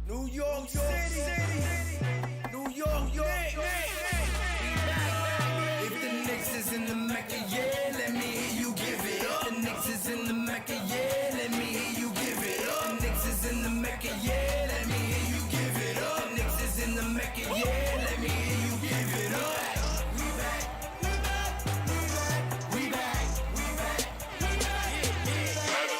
New York City, New York, If the Knicks is in the Mecca, yeah, let me hear you give it up. The Knicks is in the Mecca, yeah, let me hear you give it up. The Knicks is in the Mecca, yeah, let me hear you give it up. The Knicks is in the Mecca, yeah, let me hear you give it up. We back, we back, we back, we back, we back.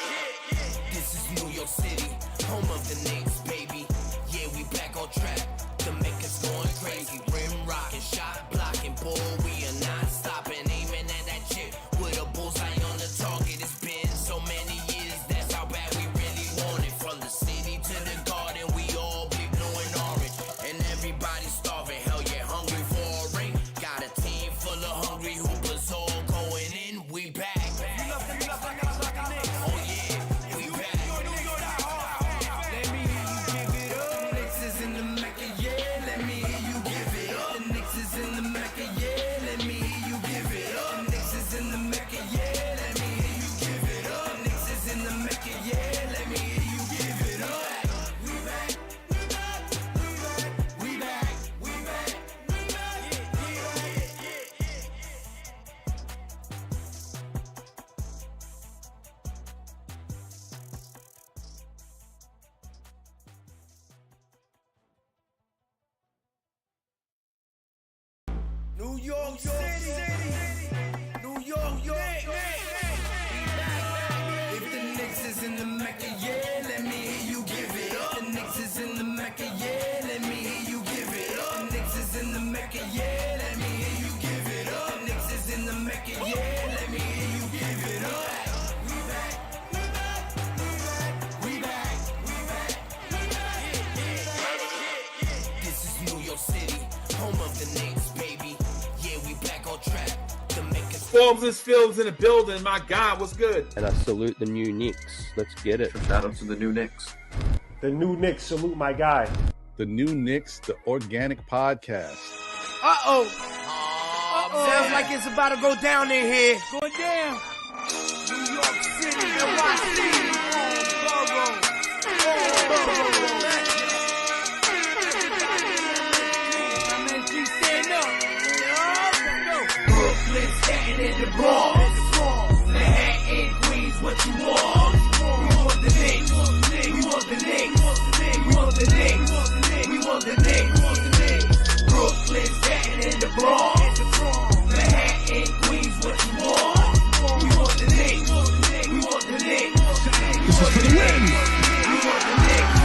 This is New York City, home of the Knicks, baby. Yeah, we back on track. The Mecca's going crazy. Rim rocking, shot blocking, boy, we are not stopping. Aiming at that chip with a bullseye on the target. It's been so many years, that's how bad we really want it. From the city to the garden, we all be blue and orange. And everybody's starving, hell yeah, hungry for a ring. Got a team full of hungry hoopers all going in. We back. Oh yeah, we back. Let me hear you give it up. The Knicks is in the Mecca, yeah, let me hear you give it up. The Knicks is in the Mecca, yeah, let me hear you give it up. The Knicks is in the Mecca, yeah, let me hear you give it up. The Knicks is in the Mecca, yeah, let me hear you give it up. We back, we back, we back, we back, we back, we New York City, New York, If the Knicks is in the Mecca, yeah, let me hear you give it up. The Knicks is in the Mecca, yeah, let me hear you give it up. The Knicks is in the Mecca, yeah, let me hear you give it up. The Knicks is in the Mecca, yeah, let me hear you give it up. We back, we back, we back, we back, we back, we back. This is New York City, home of the Knicks, baby. Yeah, we back on track. The Mecca's Forbes and Fields in the building. My God, what's good? And I salute the new Knicks. Let's get it. Shout out to the new Knicks. The new Knicks, salute my guy. The new Knicks, the organic podcast. Sounds like it's about to go down in here. Going down. New York City, NYC, MSG stand up. Brooklyn, Staten in the Bronx. Manhattan, Queens, what you want? We want the Knicks. We want the Knicks. We want the Knicks. We want the Knicks. Brooklyn, Staten in the Bronx. Manhattan, Queens, what you want? We want the Knicks. We want the Knicks. This is for the win. We want the Knicks.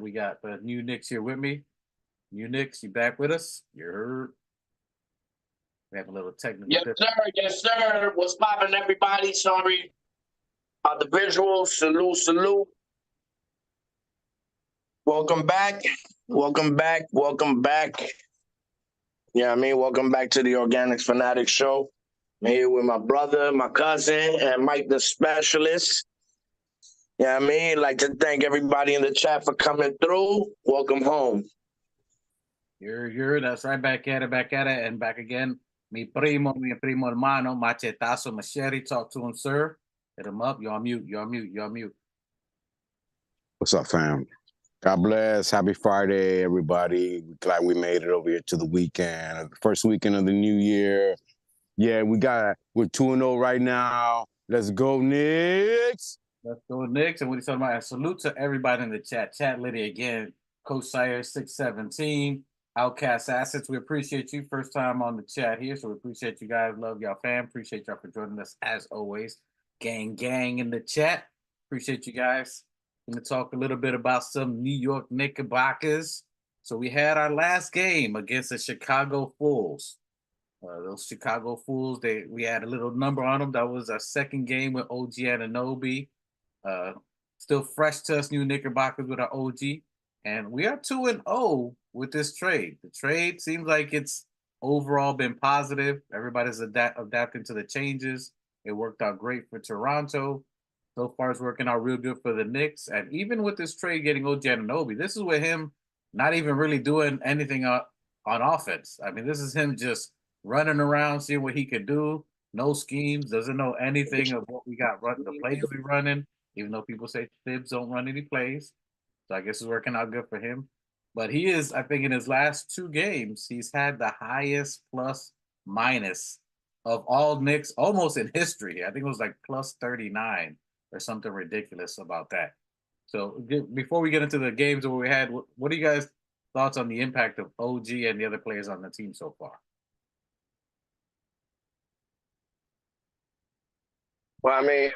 We got the new Knicks here with me. New Knicks, you back with us? You heard. We have a little technical. Yes, sir. Yes, sir. What's poppin', everybody? Sorry about the visuals. Salute, salute. Welcome back. Welcome back. Welcome back. Yeah, I mean, welcome back to the Organics Fanatic Show. I'm here with my brother, my cousin, and Mike the Specialist. Yeah, I mean, like to thank everybody in the chat for coming through. Welcome home. That's right, back at it, and back again. Mi primo hermano, machetazo, machete, talk to him, sir. Hit him up. You're on mute. What's up, fam? God bless. Happy Friday, everybody. Glad we made it over here to the weekend, first weekend of the new year. Yeah, we're 2-0 right now. Let's go, Knicks. Let's go, Knicks. And what he's talking about. And salute to everybody in the chat. Chat Liddy again. Coach Sire 617. Outcast Assets. We appreciate you. First time on the chat here. So we appreciate you guys. Love y'all, fam. Appreciate y'all for joining us as always. Gang in the chat. Appreciate you guys. Going to talk a little bit about some New York Knickerbockers. So we had our last game against the Chicago Bulls. Those Chicago Fools, we had a little number on them. That was our second game with OG Anunoby. Still fresh to us, new Knickerbockers with our OG. And we are 2-0 with this trade. The trade seems like it's overall been positive. Everybody's adapting to the changes. It worked out great for Toronto. So far, it's working out real good for the Knicks. And even with this trade getting OG Anunoby, this is with him not even really doing anything on offense. I mean, this is him just running around, seeing what he could do. No schemes, doesn't know anything of what we got running, the plays we running, even though people say Thibs don't run any plays. So I guess it's working out good for him. But he is, I think in his last 2 games, he's had the highest plus minus of all Knicks almost in history. I think it was like plus 39 or something ridiculous about that. So before we get into the games that we had, what are you guys' thoughts on the impact of OG and the other players on the team so far? Well, I mean,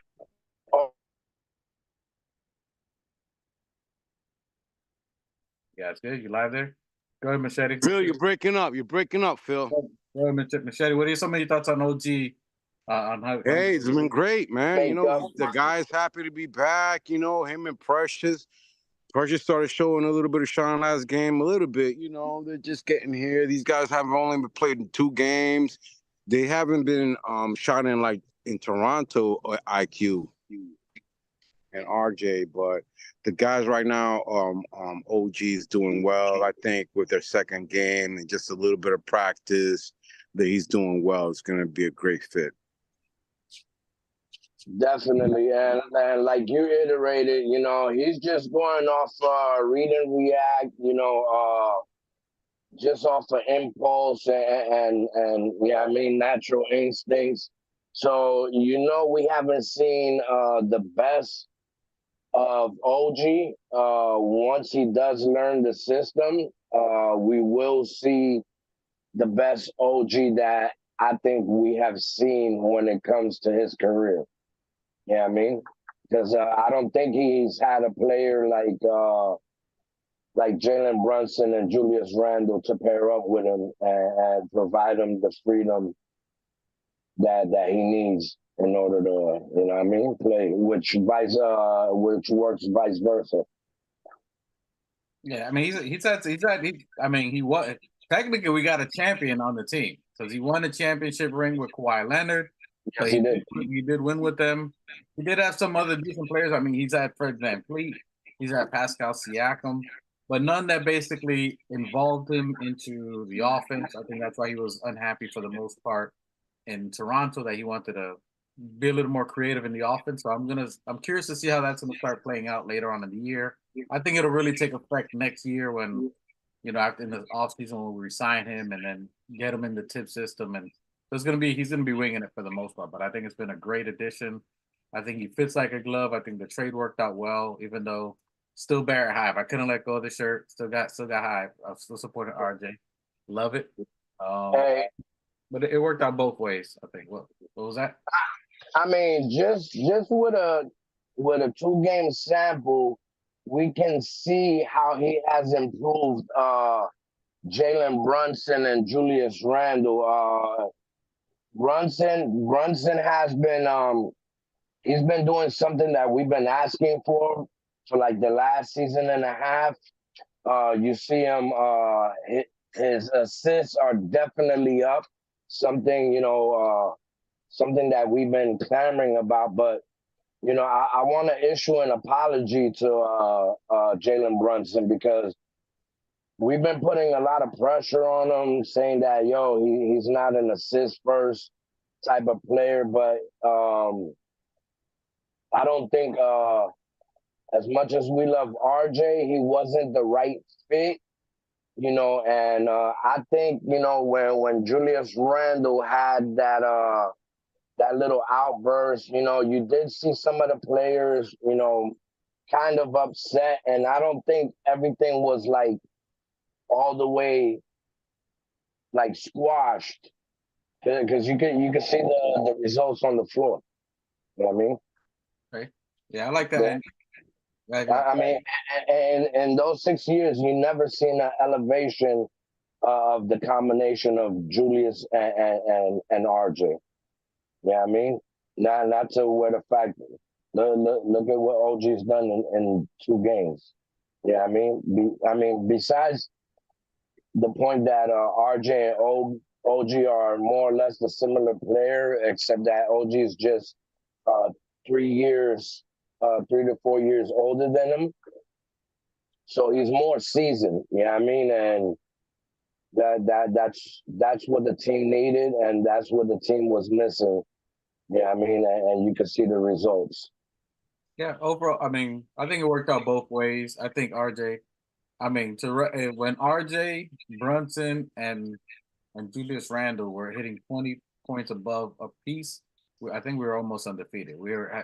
Yeah, it's good. You live there? Go ahead, Machete. Phil, you're breaking up. You're breaking up, Phil. Go ahead, Machete. What are some of your thoughts on OG? On how? Hey, it's been great, man. You know, Thank the guy's happy to be back. You know, him and Precious. Precious started showing a little bit of shine last game, a little bit. You know, they're just getting here. These guys have only been played in 2 games. They haven't been shining like in Toronto or IQ and RJ, but the guys right now, OG is doing well. I think with their second game and just a little bit of practice, that he's doing well. It's going to be a great fit. definitely. And like you iterated, you know, he's just going off read and react, you know, just off of impulse and yeah, I mean, natural instincts. So, you know, we haven't seen the best of OG. Once he does learn the system, we will see the best OG that I think we have seen when it comes to his career. Yeah, I mean, because I don't think he's had a player like Jalen Brunson and Julius Randle to pair up with him and provide him the freedom that he needs in order to, you know what I mean, play, which works vice versa. Yeah, I mean, I mean, he was technically we got a champion on the team because he won a championship ring with Kawhi Leonard. Yes, So he did win with them. He did have some other decent players. I mean, he's had Fred VanVleet, he's had Pascal Siakam, but none that basically involved him into the offense. I think that's why he was unhappy for the most part in Toronto, that he wanted to be a little more creative in the offense. So I'm curious to see how that's gonna start playing out later on in the year. I think it'll really take effect next year when, you know, after in the offseason when we resign him and then get him in the tip system. And he's gonna be winging it for the most part. But I think it's been a great addition. I think he fits like a glove. I think the trade worked out well, even though still Barrett Hive. I couldn't let go of the shirt. Still got Hive. I'm still supporting RJ. Love it. Hey, But it worked out both ways, I think. What was that? I mean, just with a 2-game sample, we can see how he has improved Jalen Brunson and Julius Randle. Brunson has been he's been doing something that we've been asking for like the last season and a half. You see him his assists are definitely up. Something, you know, something that we've been clamoring about, but you know, I want to issue an apology to Jalen Brunson because we've been putting a lot of pressure on him, saying that he's not an assist first type of player, but I don't think as much as we love RJ, he wasn't the right fit, and I think, when Julius Randle had that little outburst, you did see some of the players, kind of upset, and I don't think everything was like all the way like squashed because you can see the results on the floor. You know what I mean? Okay. Yeah, I like Yeah. that. Right. I mean, and in those 6 years, you never seen an elevation of the combination of Julius and RJ. Yeah, I mean, not to where the fact. Look at what OG's done in 2 games. Yeah, I mean, besides the point that RJ and OG are more or less a similar player, except that OG is just 3 years, 3 to 4 years older than him. So he's more seasoned. Yeah, I mean, and that's what the team needed, and that's what the team was missing. Yeah, I mean, and you can see the results. Yeah, overall, I mean, I think it worked out both ways. I think RJ, I mean, when RJ, Brunson, and Julius Randle were hitting 20 points above a piece, I think we were almost undefeated.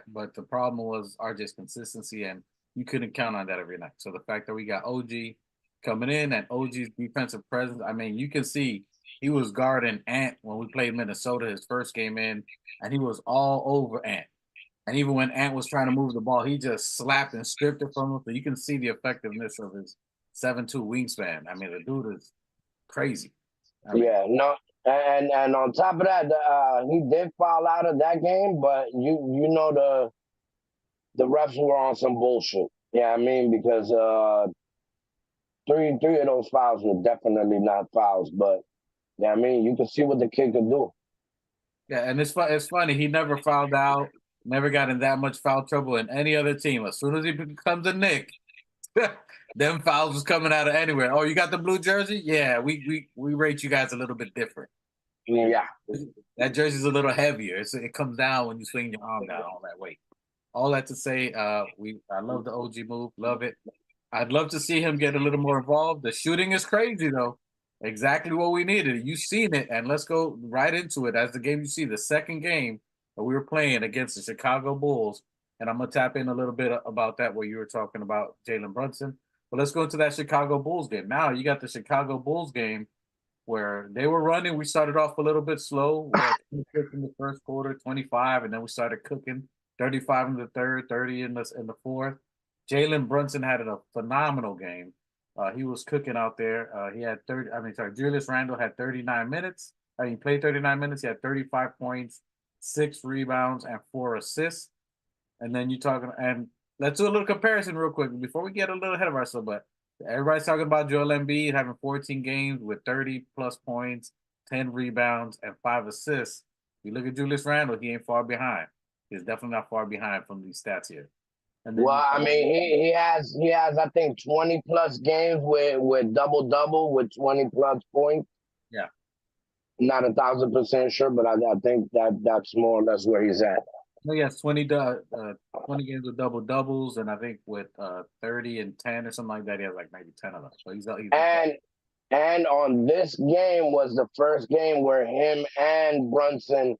But the problem was RJ's consistency, and you couldn't count on that every night. So the fact that we got OG coming in and OG's defensive presence, I mean, you can see he was guarding Ant when we played Minnesota his first game in, and he was all over Ant. And even when Ant was trying to move the ball, he just slapped and stripped it from him. So you can see the effectiveness of his 7'2" wingspan. I mean, the dude is crazy. Yeah, no, and on top of that, he did foul out of that game, but the refs were on some bullshit. Yeah, I mean, because three of those fouls were definitely not fouls, but yeah, I mean, you can see what the kid can do. Yeah, and it's funny. He never fouled out, never got in that much foul trouble in any other team. As soon as he becomes a Knick, them fouls was coming out of anywhere. Oh, you got the blue jersey? Yeah, we rate you guys a little bit different. Yeah, that jersey's a little heavier. It comes down when you swing your arm down all that weight. All that to say, I love the OG move, love it. I'd love to see him get a little more involved. The shooting is crazy though. Exactly what we needed. You've seen it, and let's go right into it. As the game you see, the second game that we were playing against the Chicago Bulls, and I'm gonna tap in a little bit about that where you were talking about Jalen Brunson. But let's go into that Chicago Bulls game. Now you got the Chicago Bulls game where they were running. We started off a little bit slow. We had 26 in the first quarter, 25, and then we started cooking. 35 in the third, 30 in the fourth. Jalen Brunson had a phenomenal game. He was cooking out there. He had Julius Randle had 39 minutes. He played 39 minutes. He had 35 points, 6 rebounds, and 4 assists. And then and let's do a little comparison real quick before we get a little ahead of ourselves. But everybody's talking about Joel Embiid having 14 games with 30 plus points, 10 rebounds, and 5 assists. You look at Julius Randle, he ain't far behind. He's definitely not far behind from these stats here. Well, I mean, he has I think 20 plus games with double with 20 plus points. Yeah. Not 1,000% sure, but I think that's more or less where he's at. No, he has 20 games with double doubles, and I think with 30 and 10 or something like that, he has like maybe 10 of them. So he's and on this game was the first game where him and Brunson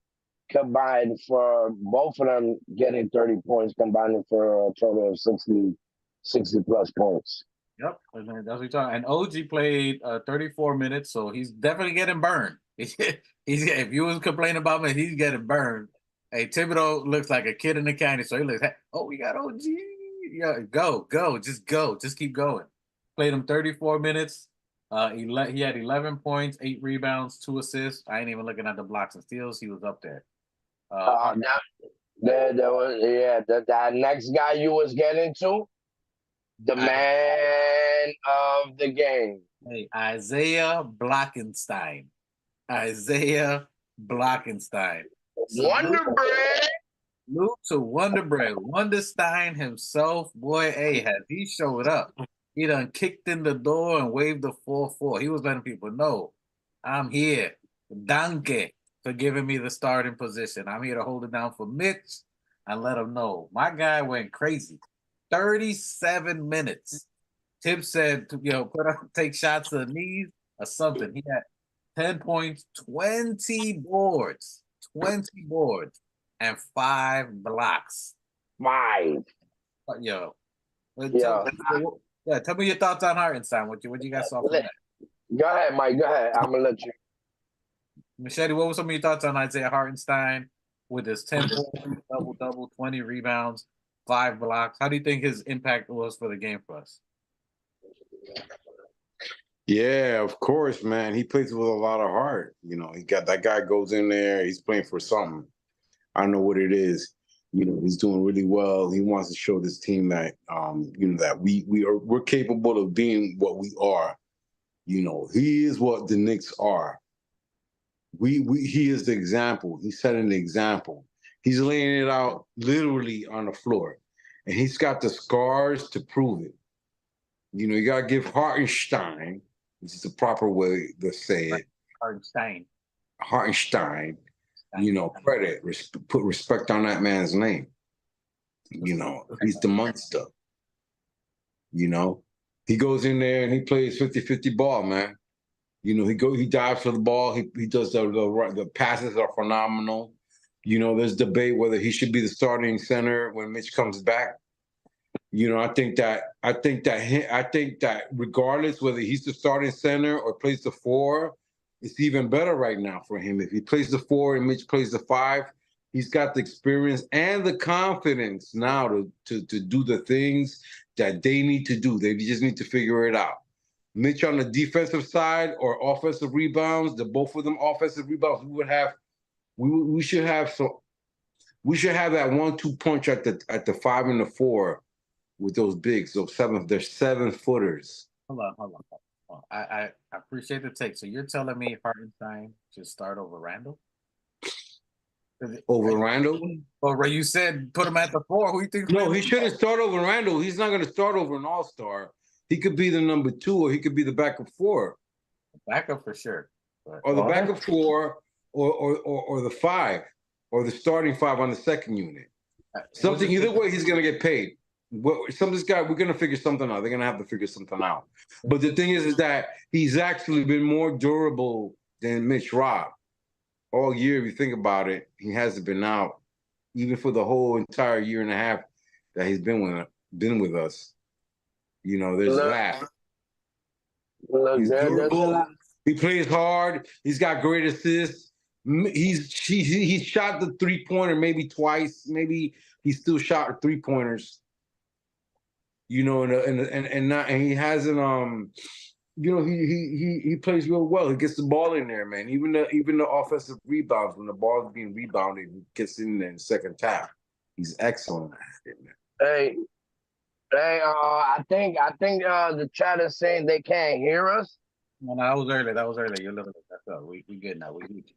combined for both of them getting 30 points, combining for a total of 60 plus points. Yep, and that's what you're talking. And OG played 34 minutes, so he's definitely getting burned. If you was complaining about me, he's getting burned. Hey, Thibodeau looks like a kid in the candy, so he looks, oh, we got OG. Yeah, just keep going. Played him 34 minutes. He had 11 points, 8 rebounds, 2 assists. I ain't even looking at the blocks and steals. He was up there. That next guy you was getting to, the man of the game. Hey, Isaiah Blockenstein. Wonder Bread. Salute to Wonder Bread. Wonderstein himself, boy, has he showed up. He done kicked in the door and waved the 4-4. He was letting people know, I'm here. Danke for giving me the starting position. I'm here to hold it down for Mitch and let him know. My guy went crazy. 37 minutes. Tip said, take shots to the knees or something. He had 10 points, 20 boards, and 5 blocks. 5. Yo, Yeah. tell me your thoughts on Hartenstein. What you guys saw from that? Go ahead, Mike. Go ahead. I'm gonna let you. Machete, what were some of your thoughts on Isaiah Hartenstein with his 10 points, double, 20 rebounds, 5 blocks? How do you think his impact was for the game for us? Yeah, of course, man. He plays with a lot of heart. He got that guy goes in there. He's playing for something. I don't know what it is. He's doing really well. He wants to show this team that, that we're capable of being what we are. He is what the Knicks are. He is the example. He's setting the example. He's laying it out literally on the floor, and he's got the scars to prove it. You gotta give Hartenstein, which is the proper way to say it. Hartenstein. Credit. Put respect on that man's name. He's the monster. He goes in there and he plays 50-50 ball, man. He dives for the ball. He does the passes are phenomenal. There's debate whether he should be the starting center when Mitch comes back. I think that regardless whether he's the starting center or plays the 4, it's even better right now for him. If he plays the 4 and Mitch plays the 5, he's got the experience and the confidence now to do the things that they need to do. They just need to figure it out. Mitch on the defensive side or offensive rebounds, both of them offensive rebounds, we should have that 1-2 punch at the 5 and the 4 with those bigs, they're 7-footers. Hold on. I appreciate the take. So you're telling me Hartenstein should start over Randall? Over Randall? Or you said put him at the 4. Who do you think? No, he shouldn't start over Randall. He's not going to start over an all-star. He could be the number 2, or he could be the backup 4. Backup for sure. Or the backup 4, or the 5, or the starting 5 on the second unit. Something. Either way, he's going to get paid. We're going to figure something out. They're going to have to figure something out. But the thing is that he's actually been more durable than Mitch Rob. All year, if you think about it, he hasn't been out, even for the whole entire year and a half that he's been with us. There's that. He's durable. He plays hard. He's got great assists. He shot the 3-pointer maybe twice. Maybe he still shot 3-pointers. And he hasn't. He plays real well. He gets the ball in there, man. Even the offensive rebounds, when the ball is being rebounded, he gets in there in the second half. He's excellent at it, man. Hey, I think the chat is saying they can't hear us. No, that was early. You're looking at that. We good now. We need you.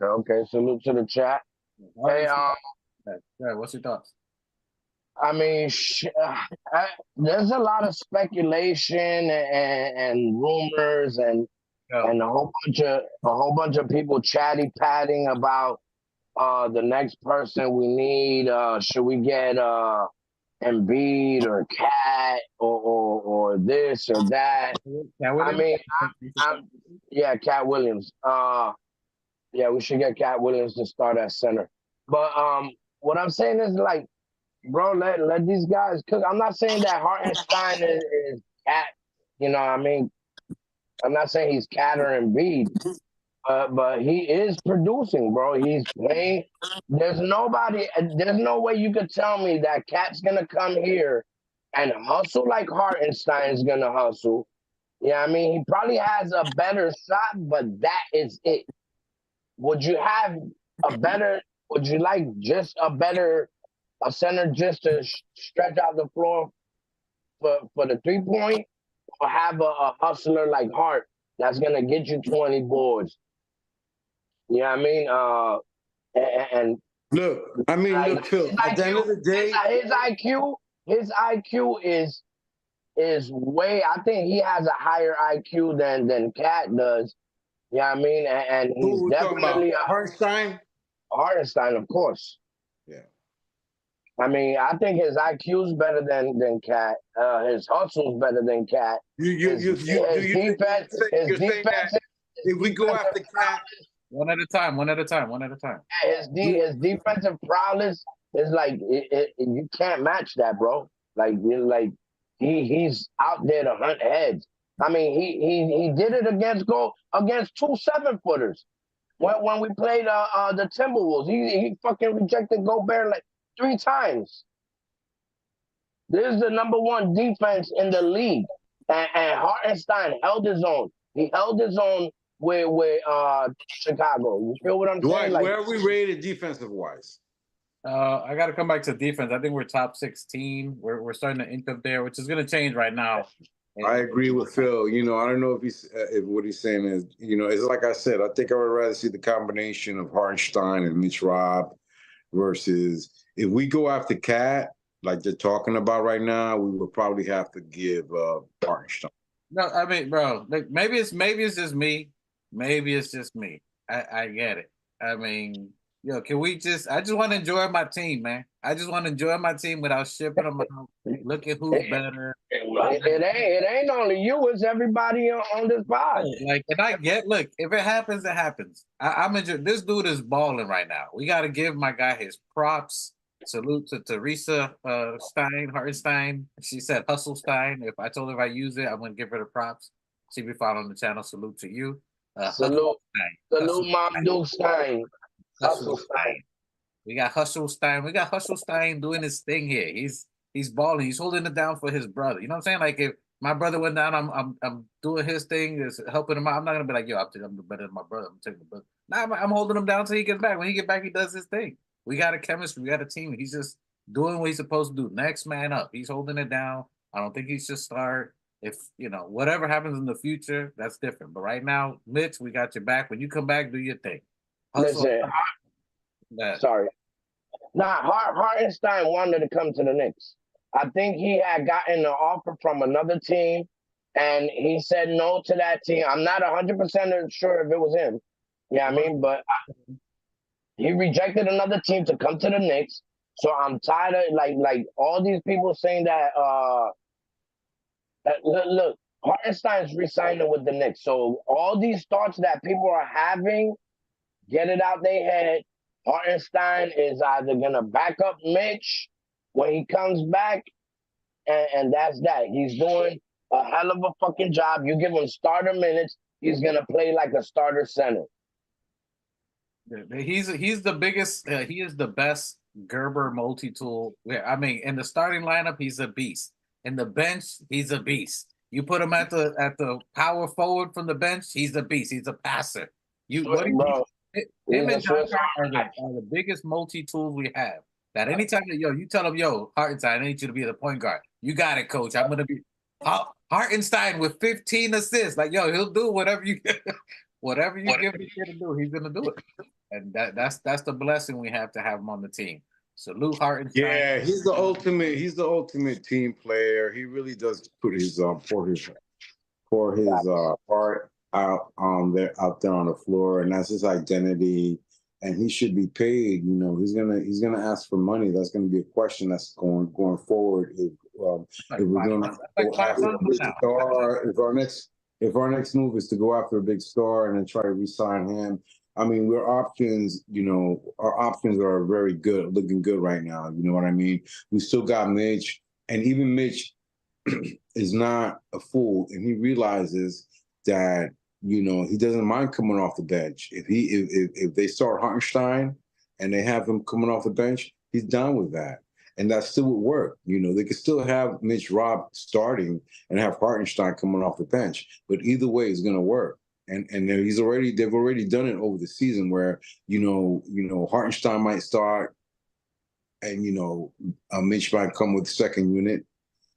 Okay. Salute to the chat. Hey, what's your thoughts? I mean, there's a lot of speculation and rumors and a whole bunch of people chatty patting about the next person we need. Should we get Embiid or Cat or this or that? I mean, Cat Williams. We should get Cat Williams to start at center. But what I'm saying is, like, bro, let these guys cook. I'm not saying that Hartenstein is Cat. You know what I mean? I'm not saying he's Cat or Embiid. But he is producing, bro. He's playing. There's no way you could tell me that Cat's going to come here and hustle like Hartenstein's going to hustle. Yeah, I mean, he probably has a better shot, but that is it. Would you like just a center just to stretch out the floor for the 3-point, or have a hustler like Hart that's going to get you 20 boards? You know what I mean? Look, Phil, at the end of the day, his IQ is way. I think he has a higher IQ than Cat does. You know what I mean? And he's definitely Hartenstein. Hartenstein, of course. Yeah. I mean, I think his IQ's better than Cat. His hustle's better than Cat. His defense, his you're saying defense, that his if we go defensive after Cat, One at a time. One at a time. One at a time. his defensive prowess is like you can't match that, bro. Like he's out there to hunt heads. I mean, he did it against 2 7-footers. When we played the Timberwolves, he fucking rejected Gobert like 3 times. This is the #1 defense in the league, and Hartenstein held his own. He held his own with Chicago. You feel what I'm saying? Like, where are we rated defensive wise? I got to come back to defense. I think we're top 16. We're starting to ink up there, which is going to change right now. I agree with Phil. You know, I don't know if what he's saying is, you know, it's like I said. I think I would rather see the combination of Hartenstein and Mitch Rob versus if we go after Cat, like they're talking about right now, we would probably have to give Hartenstein. No, I mean, bro, like maybe it's just me. Maybe it's just me. I get it. I mean, yo, can we I just want to enjoy my team, man. I just want to enjoy my team without shipping them out. Look at who's better. It ain't only you, it's everybody on this pod. Like, and I get, look, if it happens, it happens. I'm enjoying. This dude is balling right now. We got to give my guy his props. Salute to Teresa Hartenstein. She said Hustlestein. If I told her if I use it, I'm going to give her the props. She be following the channel. Salute to you. Salute Mom Duke Stein. Hustlestein. We got Hustlestein. We got Hustlestein doing his thing here. He's balling. He's holding it down for his brother. You know what I'm saying? Like if my brother went down, I'm doing his thing, is helping him out. I'm not gonna be like, yo, I'm better than my brother. I'm taking the brother. Nah, I'm holding him down until he gets back. When he get back, he does his thing. We got a chemistry. We got a team. He's just doing what he's supposed to do. Next man up. He's holding it down. I don't think he should start. If you know whatever happens in the future, that's different. But right now, Mitch, we got your back. When you come back, do your thing. Listen, sorry. Nah, Hartenstein wanted to come to the Knicks. I think he had gotten an offer from another team, and he said no to that team. I'm not 100% sure if it was him. Yeah, I mean, but he rejected another team to come to the Knicks. So I'm tired of like all these people saying that. Look, Hartenstein's re-signing with the Knicks. So all these thoughts that people are having, get it out their head. Hartenstein is either gonna back up Mitch when he comes back, and that's that. He's doing a hell of a fucking job. You give him starter minutes, he's gonna play like a starter center. He's the biggest. He is the best Gerber multi-tool. I mean, in the starting lineup, he's a beast. In the bench, he's a beast. You put him at the power forward from the bench, he's a beast. He's a passer. Him and John are the biggest multi-tools we have. That anytime that you tell him, Hartenstein, I need you to be the point guard. You got it, coach. I'm gonna be Hartenstein with 15 assists. Like, he'll do whatever you give him to do, he's gonna do it. And that's the blessing we have to have him on the team. Salute Hartenstein. Yeah, he's the ultimate team player. He really does put his pour his heart out there on the floor, and that's his identity. And he should be paid. You know, he's gonna ask for money. That's gonna be a question that's going forward. If we're gonna go after a big star, if our next move is to go after a big star and then try to re-sign him. I mean, our options are very good, looking good right now. You know what I mean? We still got Mitch, and even Mitch is not a fool, and he realizes that, he doesn't mind coming off the bench. If they start Hartenstein and they have him coming off the bench, he's down with that. And that still would work. They could still have Mitch Rob starting and have Hartenstein coming off the bench. But either way, it's going to work. And they've already done it over the season where, Hartenstein might start and, Mitch might come with the second unit.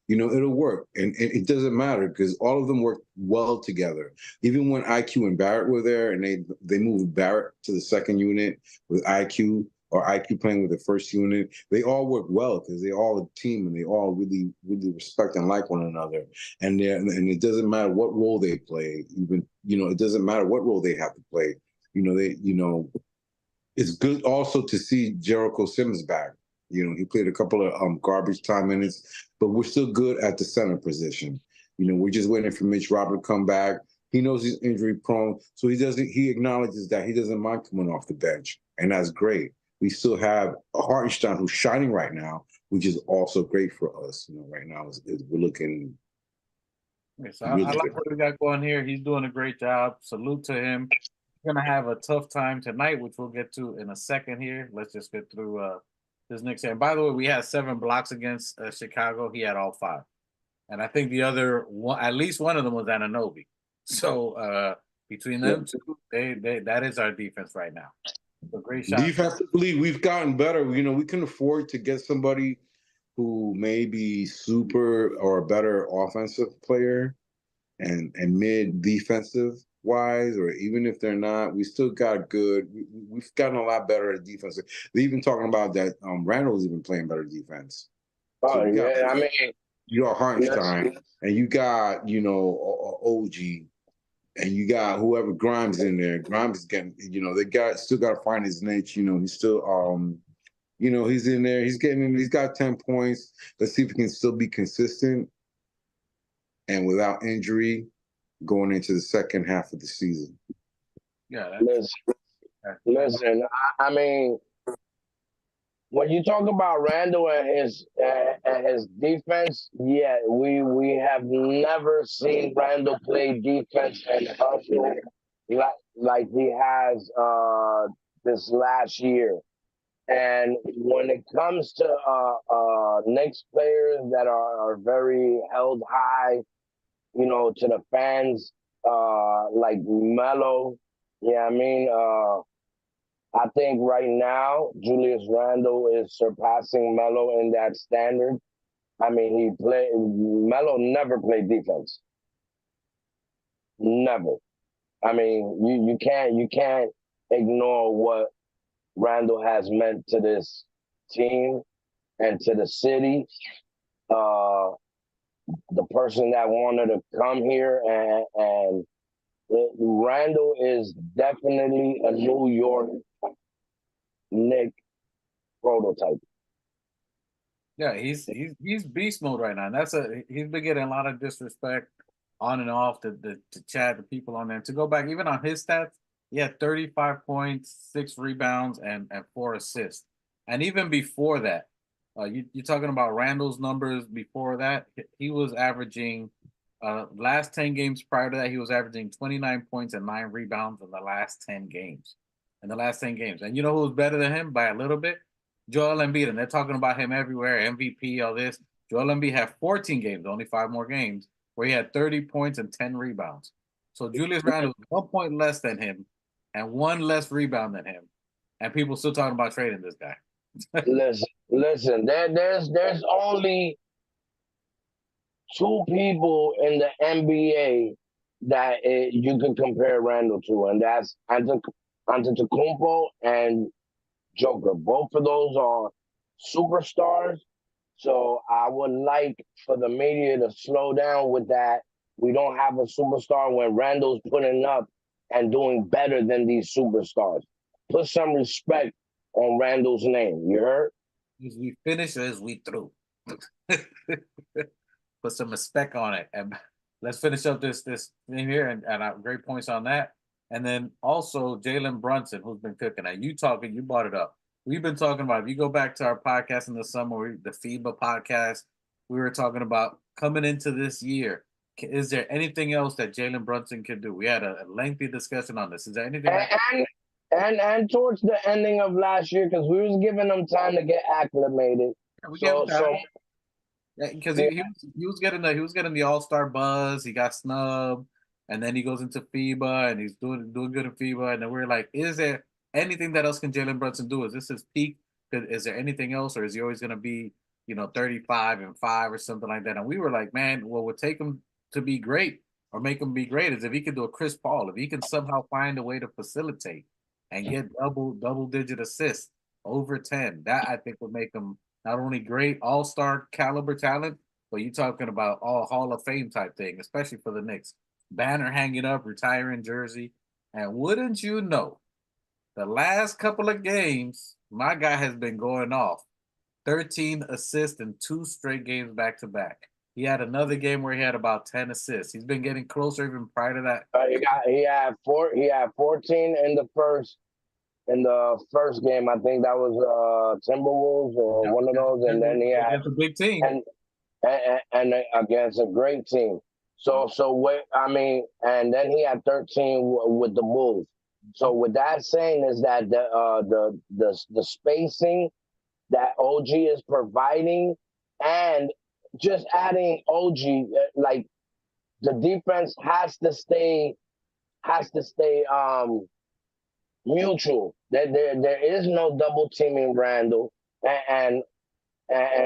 It'll work. And it doesn't matter because all of them work well together. Even when IQ and Barrett were there and they moved Barrett to the second unit with IQ, or IQ playing with the first unit, they all work well because they're all a team and they all really, really respect and like one another. And it doesn't matter what role they play. Even it doesn't matter what role they have to play. It's good also to see Jericho Sims back. You know, he played a couple of garbage time minutes, but we're still good at the center position. You know, we're just waiting for Mitch Robert to come back. He knows he's injury prone, so he acknowledges that he doesn't mind coming off the bench, and that's great. We still have Hartenstein, who's shining right now, which is also great for us. You know, right now we're looking. Yes, I like what we got going here. He's doing a great job. Salute to him. We're gonna have a tough time tonight, which we'll get to in a second here. Let's just get through this Knicks game. By the way, we had 7 blocks against Chicago. He had all 5. And I think the other one, at least one of them was Anunoby. So between them two, they that is our defense right now. So great shot. Defensively, we've gotten better. You know, we can afford to get somebody who may be super or a better offensive player and mid defensive wise, or even if they're not, we still got good. We've gotten a lot better at defense. They're even talking about that Randall's even playing better defense. Oh, So yeah. I mean, you got Hartenstein, and you got, you know, OG, and you got whoever Grimes in there. Grimes is getting, you know, still got to find his niche. You know, he's still, you know, he's in there. He's getting in. He's got 10 points. Let's see if he can still be consistent and without injury going into the second half of the season. Yeah. Listen. I mean, when you talk about Randall and his defense, yeah, we have never seen Randall play defense and hustle like he has this last year. And when it comes to Knicks players that are very held high, you know, to the fans, like Melo, yeah, I mean, I think right now Julius Randle is surpassing Melo in that standard. I mean, Melo never played defense. Never. I mean, you can't ignore what Randle has meant to this team and to the city. The person that wanted to come here and Randle is definitely a New York Knick prototype. Yeah, he's beast mode right now. And he's been getting a lot of disrespect on and off the chat, the people on there. To go back, even on his stats, he had 35 points, 6 rebounds, and 4 assists. And even before that, you're talking about Randall's numbers before that. He was averaging last 10 games prior to that, he was averaging 29 points and 9 rebounds in the last 10 games. And you know who was better than him by a little bit? Joel Embiid. And they're talking about him everywhere, MVP, all this. Joel Embiid had 14 games, only 5 more games, where he had 30 points and 10 rebounds. So Julius Randle was 1 point less than him and 1 less rebound than him. And people still talking about trading this guy. Listen, there's only 2 people in the NBA that you can compare Randall to, and that's Antetokounmpo and Joker. Both of those are superstars. So I would like for the media to slow down with that. We don't have a superstar when Randall's putting up and doing better than these superstars. Put some respect on Randall's name. You heard? As we finish, as we through. Put some respect on it. And let's finish up this thing here and great points on that. And then also Jalen Brunson, who's been cooking. Now you brought it up. We've been talking about, if you go back to our podcast in the summer, the FIBA podcast, we were talking about coming into this year. Is there anything else that Jalen Brunson can do? We had a lengthy discussion on this. Is there anything? And towards the ending of last year, because we was giving them time to get acclimated. Because he was getting the All-Star buzz. He got snubbed, and then he goes into FIBA and he's doing good in FIBA. And then we're like, is there anything that else can Jalen Brunson do? Is this his peak? Is there anything else, or is he always going to be 35 and 5 or something like that? And we were like, man, what would take him to be great or make him be great is if he could do a Chris Paul, if he can somehow find a way to facilitate and get double-digit assists over 10. That I think would make him not only great all-star caliber talent, but you're talking about all Hall of Fame type thing, especially for the Knicks. Banner hanging up, retiring jersey. And wouldn't you know, the last couple of games, my guy has been going off. 13 assists in 2 straight games back to back. He had another game where he had about 10 assists. He's been getting closer even prior to that. He had 14 in the first game. I think that was Timberwolves or one of those, and then he had a big team and against a great team. And then he had 13 with the Bulls. So with that saying is that the spacing that OG is providing, and just adding OG, like the defense has to stay mutual. There is no double teaming Randall, and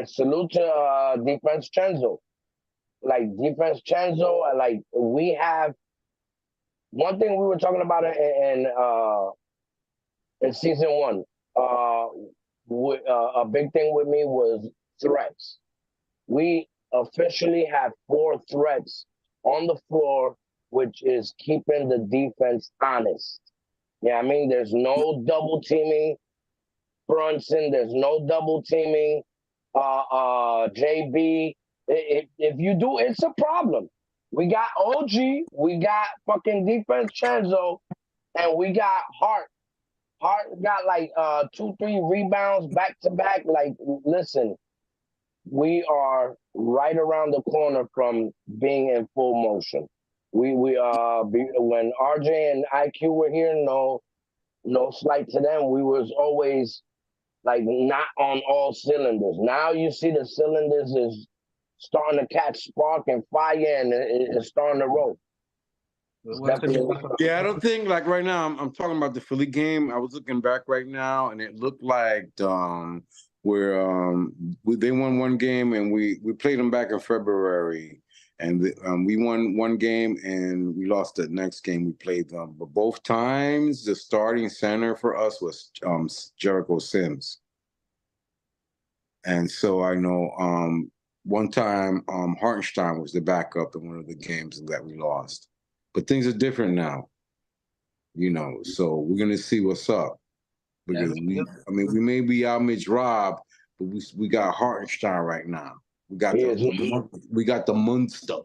salute to defense Chenzo. Like defense Chenzo, like we have one thing we were talking about in season 1. A big thing with me was threats. We officially have 4 threats on the floor, which is keeping the defense honest. Yeah, I mean, there's no double teaming Brunson. There's no double teaming JB. If you do, it's a problem. We got OG, we got fucking defense Chenzo, and we got Hart. Hart got like 2-3 rebounds back to back. Like, listen, we are right around the corner from being in full motion. When RJ and IQ were here, no slight to them. We was always like not on all cylinders. Now you see the cylinders is starting to catch spark and fire, and it's starting to roll. Yeah, I don't think like right now. I'm talking about the Philly game. I was looking back right now, and it looked like they won one game, and we played them back in February, and we won one game, and we lost the next game we played them. But both times, the starting center for us was Jericho Sims, and so I know one time Hartenstein was the backup in one of the games that we lost. But things are different now, so we're going to see what's up. Because we may be outmatched Rob, but we got Hartenstein right now. We got the Munster.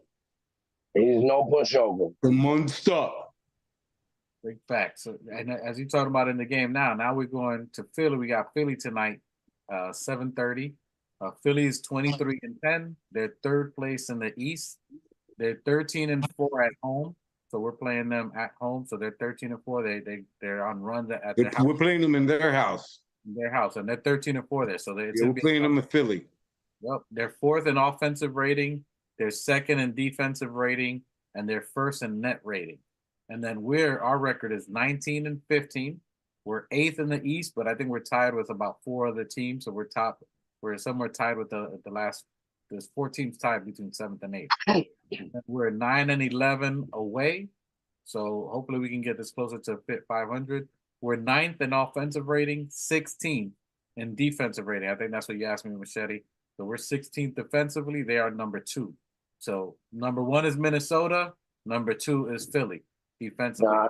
He's no pushover. The Munster. Big facts. So, and as you talked about in the game now we're going to Philly. We got Philly tonight, 7:30. Philly is 23-10. They're 3rd place in the East. They're 13-4 at home. So we're playing them at home. So they're 13-4. They're on runs at their house. We're playing them in their house. And they're 13-4 there. So we're playing them in Philly. Yep. They're 4th in offensive rating. They're 2nd in defensive rating, and they're 1st in net rating. And then our record is 19-15. We're 8th in the East, but I think we're tied with about 4 other teams. So we're somewhere tied with the last. There's 4 teams tied between 7th and 8th. We're 9-11 away, so hopefully we can get this closer to fit 500. We're 9th in offensive rating, 16th in defensive rating. I think that's what you asked me, Machete. So we're 16th defensively. They are number 2. So number 1 is Minnesota. Number 2 is Philly. Defensively,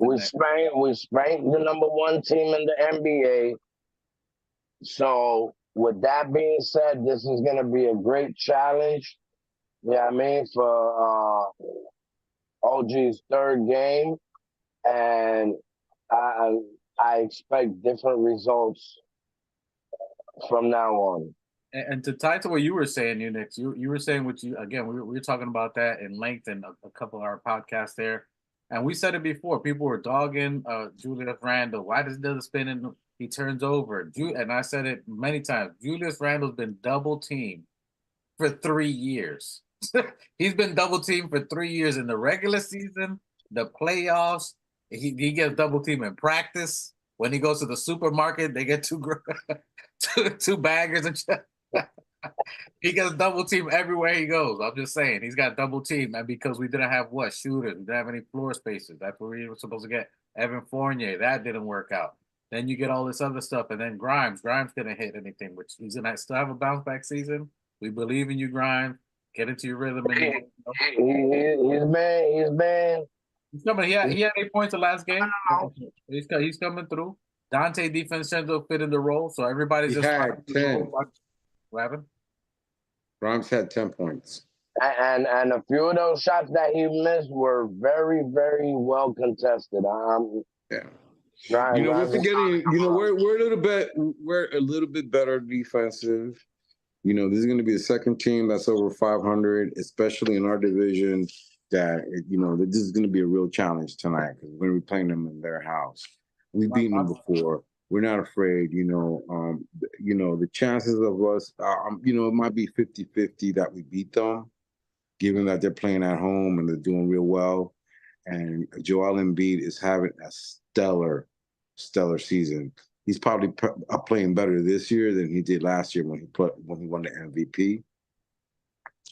we spanked the number 1 team in the NBA. So with that being said, this is going to be a great challenge. Yeah, I mean, for OG's 3rd game, and I expect different results from now on. And to tie to what you were saying, Unix, you were saying what you again. We were talking about that in length in a couple of our podcasts there, and we said it before. People were dogging Julius Randle. Why does he spin and he turns over? And I said it many times. Julius Randle's been double teamed for 3 years. He's been double teamed for 3 years in the regular season, the playoffs. He gets double teamed in practice. When he goes to the supermarket, they get two baggers and shit. He gets double teamed everywhere he goes. I'm just saying, he's got double teamed, and because we didn't have shooters, we didn't have any floor spacers. That's where we were supposed to get Evan Fournier. That didn't work out. Then you get all this other stuff, and then Grimes didn't hit anything, which he's gonna still have a bounce back season. We believe in you, Grimes. Get into your rhythm. He's been. He's coming. He had 8 points the last game. He's coming through. Dante DiVincenzo fit in the role, so everybody's He just had 10. What happened? Grimes had 10 points. And a few of those shots that he missed were very, very well contested. Yeah. Grimes, We're Grimes was- forgetting. We're a little bit better defensive. This is going to be the second team that's over 500, especially in our division. That this is going to be a real challenge tonight because we're going to be playing them in their house. We've beaten them before. We're not afraid. The chances of us, it might be 50-50 that we beat them, given that they're playing at home and they're doing real well. And Joel Embiid is having a stellar season. He's probably playing better this year than he did last year when he won the MVP.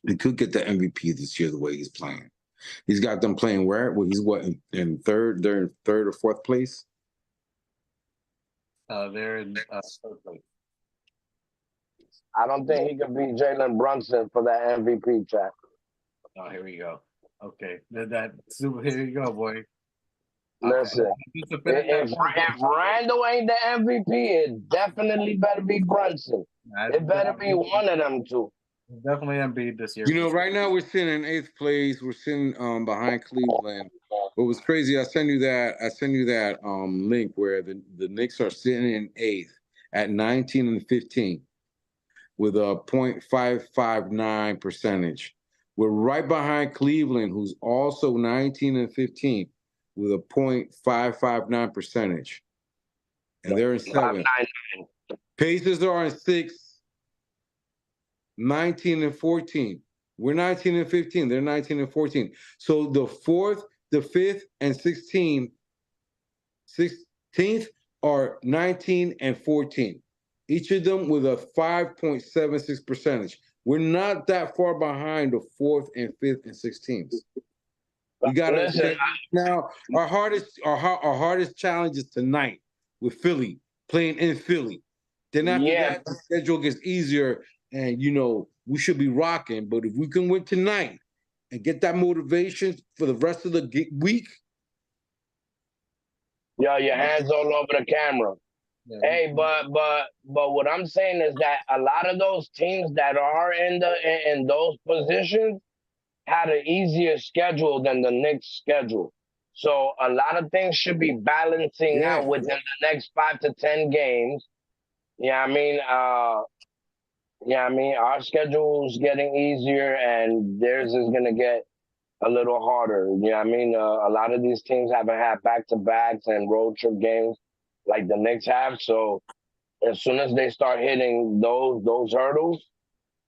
He could get the MVP this year the way he's playing. He's got them playing where? Well, he's in third? They're in third or fourth place. They're in third place. I don't think he could beat Jalen Brunson for that MVP chat. Oh, here we go. Okay, here you go, boy. Listen, if Randall ain't the MVP, it definitely better be Brunson. It better be one of them two. Definitely Embiid this year. Right now we're sitting in 8th place. We're sitting behind Cleveland. What was crazy, I send you that link where the Knicks are sitting in 8th at 19 and 15 with a .559 percentage. We're right behind Cleveland, who's also 19 and 15 with a .559 percentage. And they're in 7th. Pacers are in 6th. 19 and 14. We're 19 and 15. They're 19 and 14. So the 4th, the 5th, and 16th are 19 and 14. Each of them with a 5.76 percentage. We're not that far behind the 4th and 5th and 16th. You got to understand now. Our hardest challenge is tonight with Philly, playing in Philly. Then after that, the schedule gets easier. And, we should be rocking. But if we can win tonight and get that motivation for the rest of the week. Yo, your hands all over the camera. Yeah. Hey, but what I'm saying is that a lot of those teams that are in those positions had an easier schedule than the Knicks schedule. So a lot of things should be balancing out within the next 5 to 10 games. Our schedule's getting easier and theirs is going to get a little harder. A lot of these teams haven't had back-to-backs and road trip games like the Knicks have. So as soon as they start hitting those hurdles,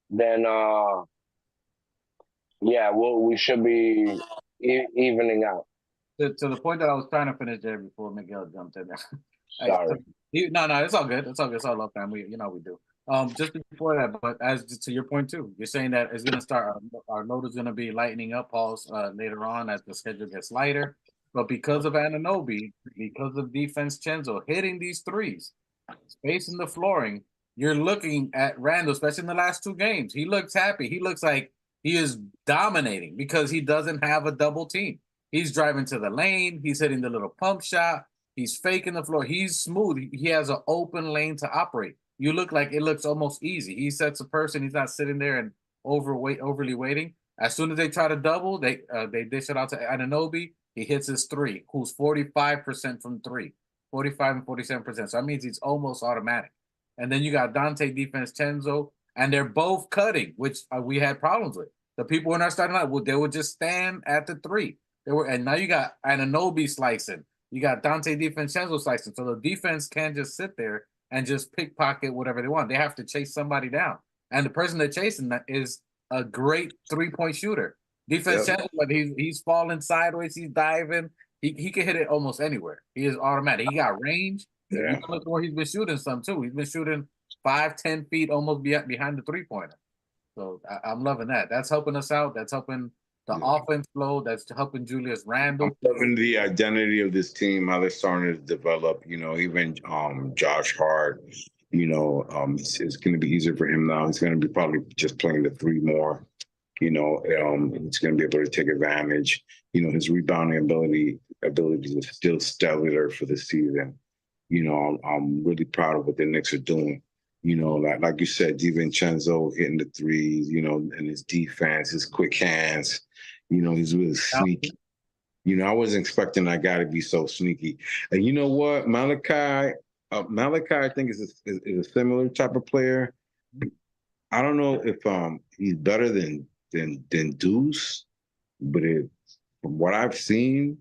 then we should be evening out. To the point that I was trying to finish there before Miguel jumped in there. Sorry. No, it's all good. It's all good. It's all love, man. We do. Just before that, but as to your point too, you're saying that it's going to start. Our load is going to be lightening up, Pauls, later on as the schedule gets lighter. But because of Anunoby, because of DiVincenzo hitting these threes, spacing the flooring, you're looking at Randall, especially in the last 2 games. He looks happy. He looks like he is dominating because he doesn't have a double team. He's driving to the lane. He's hitting the little pump shot. He's faking the floor. He's smooth. He has an open lane to operate. You look like it looks almost easy. He sets a person. He's not sitting there and overly waiting. As soon as they try to double, they dish it out to Anunoby. He hits his 3, who's 45% from 3, 45 and 47%. So that means he's almost automatic. And then you got Dante DiVincenzo, and they're both cutting, which we had problems with. The people in our starting line, they would just stand at the 3. And now you got Anunoby slicing. You got Dante DiVincenzo slicing. So the defense can't just sit there and just pickpocket whatever they want. They have to chase somebody down. And the person they're chasing is a great 3-point shooter. DiVincenzo, but he's falling sideways, he's diving. He can hit it almost anywhere. He is automatic. He got range. Yeah. You can look where he's been shooting some too. He's been shooting 5-10 feet almost behind the 3-pointer. So I'm loving that. That's helping us out. That's helping the offense flow. That's helping Julius Randle. I'm loving the identity of this team, how they're starting to develop. Even Josh Hart. It's going to be easier for him now. He's going to be probably just playing the 3 more. He's going to be able to take advantage. His rebounding ability is still stellar for the season. You know, I'm really proud of what the Knicks are doing. You know, like you said, DiVincenzo hitting the threes, you know, and his defense, his quick hands, you know, he's really sneaky. You know, I wasn't expecting that guy to be so sneaky. And you know what? Malachi, I think is a similar type of player. I don't know if he's better than Deuce, but from what I've seen,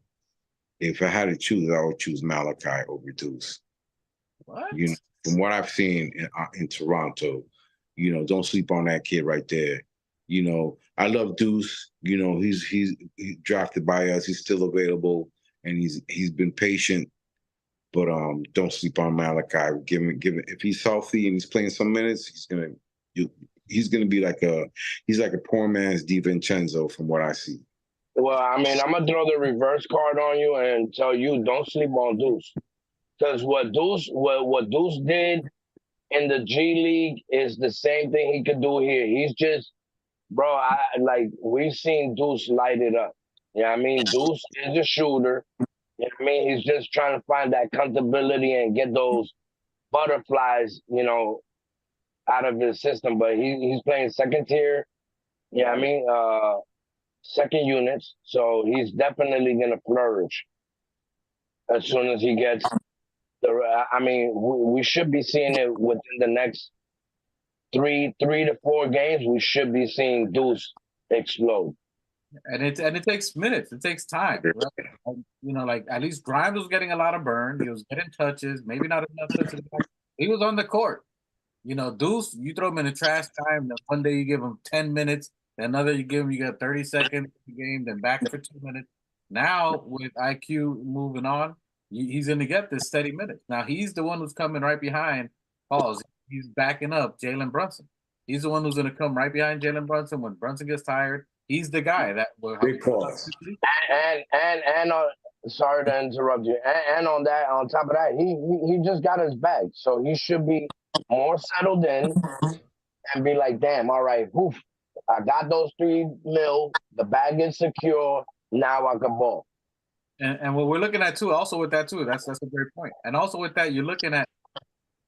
if I had to choose, I would choose Malachi over Deuce. What? You know, from what I've seen in Toronto, you know, don't sleep on that kid right there. You know, I love Deuce. You know, he's drafted by us. He's still available, and he's been patient. But don't sleep on Malachi. Give him if he's healthy and he's playing some minutes, he's gonna be like a poor man's DiVincenzo from what I see. Well, I mean, I'm gonna throw the reverse card on you and tell you don't sleep on Deuce, because what Deuce did in the G League is the same thing he could do here. He's just, bro. We've seen Deuce light it up. Yeah, I mean, Deuce is a shooter. You know what I mean? He's just trying to find that comfortability and get those butterflies, you know, out of his system. But he's playing second tier. Yeah, I mean, second units. So he's definitely gonna flourish as soon as he gets the. I mean, we should be seeing it within the next three to 4 games. We should be seeing Deuce explode. And it takes minutes. It takes time. Right? You know, like at least Grimes was getting a lot of burn. He was getting touches, maybe not enough touches. He was on the court. You know, Deuce, you throw him in the trash time. Then one day you give him 10 minutes. Another you got 30 seconds in the game. Then back for 2 minutes. Now with IQ moving on, he's going to get this steady minutes. Now he's the one who's coming right behind. Pause. He's backing up Jalen Brunson. He's the one who's going to come right behind Jalen Brunson when Brunson gets tired. He's the guy that will. Big pause. And sorry to interrupt you. And on top of that, he just got his bag, so he should be more settled in and be like, damn, all right, woof, I got those $3 million. The bag is secure. Now I can ball. And what we're looking at too, also with that too, that's a great point. And also with that, you're looking at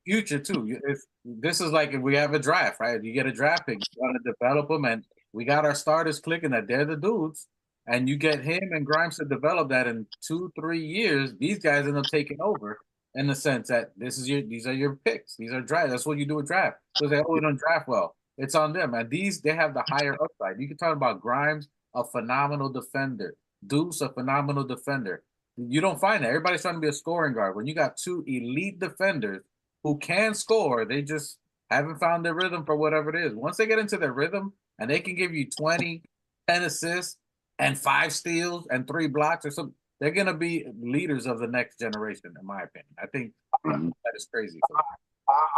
future too. This is like if we have a draft, right? You get a draft pick, you want to develop them, and we got our starters clicking that they're the dudes, and you get him and Grimes to develop that in 2-3 years. These guys end up taking over in the sense that these are your picks, these are draft. That's what you do with draft. So they always don't draft well. It's on them, and they have the higher upside. You can talk about Grimes, a phenomenal defender, Deuce, a phenomenal defender. You don't find that. Everybody's trying to be a scoring guard. When you got two elite defenders who can score, they just haven't found their rhythm for whatever it is. Once they get into their rhythm and they can give you 20, 10 assists and 5 steals and 3 blocks or something, they're going to be leaders of the next generation, in my opinion. I think that is crazy.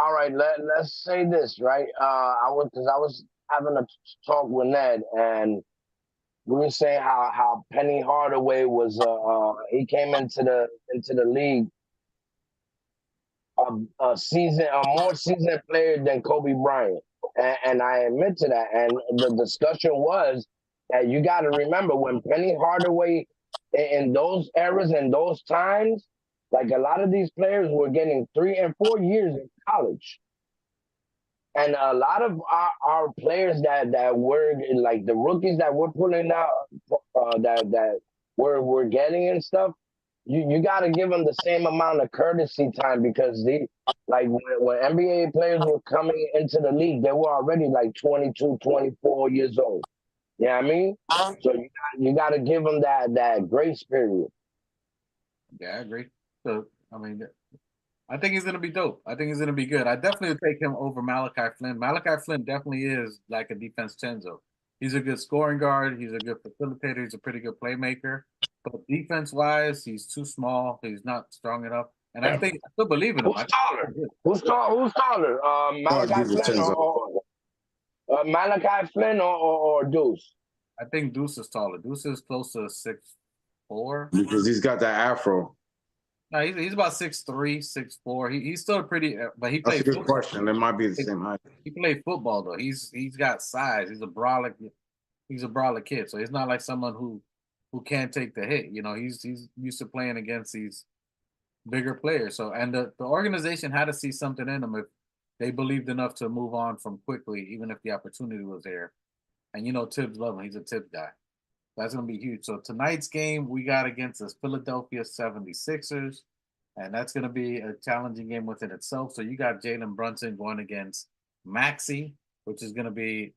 All right, let's say this, right? I was having a talk with Ned, and we were saying how Penny Hardaway was he came into the league a more seasoned player than Kobe Bryant, and I admit to that. And the discussion was that you got to remember when Penny Hardaway in those eras and those times, like a lot of these players were getting 3 and 4 years in college. And a lot of our players that were like the rookies that we're pulling out, that we're getting and stuff, you got to give them the same amount of courtesy time, because when NBA players were coming into the league, they were already like 22, 24 years old. You know what I mean? So you got to give them that grace period. Yeah, I agree. So, I mean, I think he's going to be dope. I think he's going to be good. I definitely would take him over Malachi Flynn. Malachi Flynn definitely is like a DiVincenzo. He's a good scoring guard. He's a good facilitator. He's a pretty good playmaker. But defense-wise, he's too small. He's not strong enough. And I still believe in him. Who's taller? Malachi Flynn or Deuce? I think Deuce is taller. Deuce is close to 6'4". Because he's got that afro. No, he's about 6'3", 6'4". He's still pretty, but he plays. That's a good question. It might be the same height. He played football though. He's got size. He's a brolic kid. So he's not like someone who can't take the hit. You know, he's used to playing against these bigger players. So, and the organization had to see something in them if they believed enough to move on from quickly, even if the opportunity was there. And Tibbs love him. He's a Tibbs guy. That's going to be huge. So tonight's game we got against the Philadelphia 76ers, and that's going to be a challenging game within itself. So you got Jalen Brunson going against Maxey, which is going to be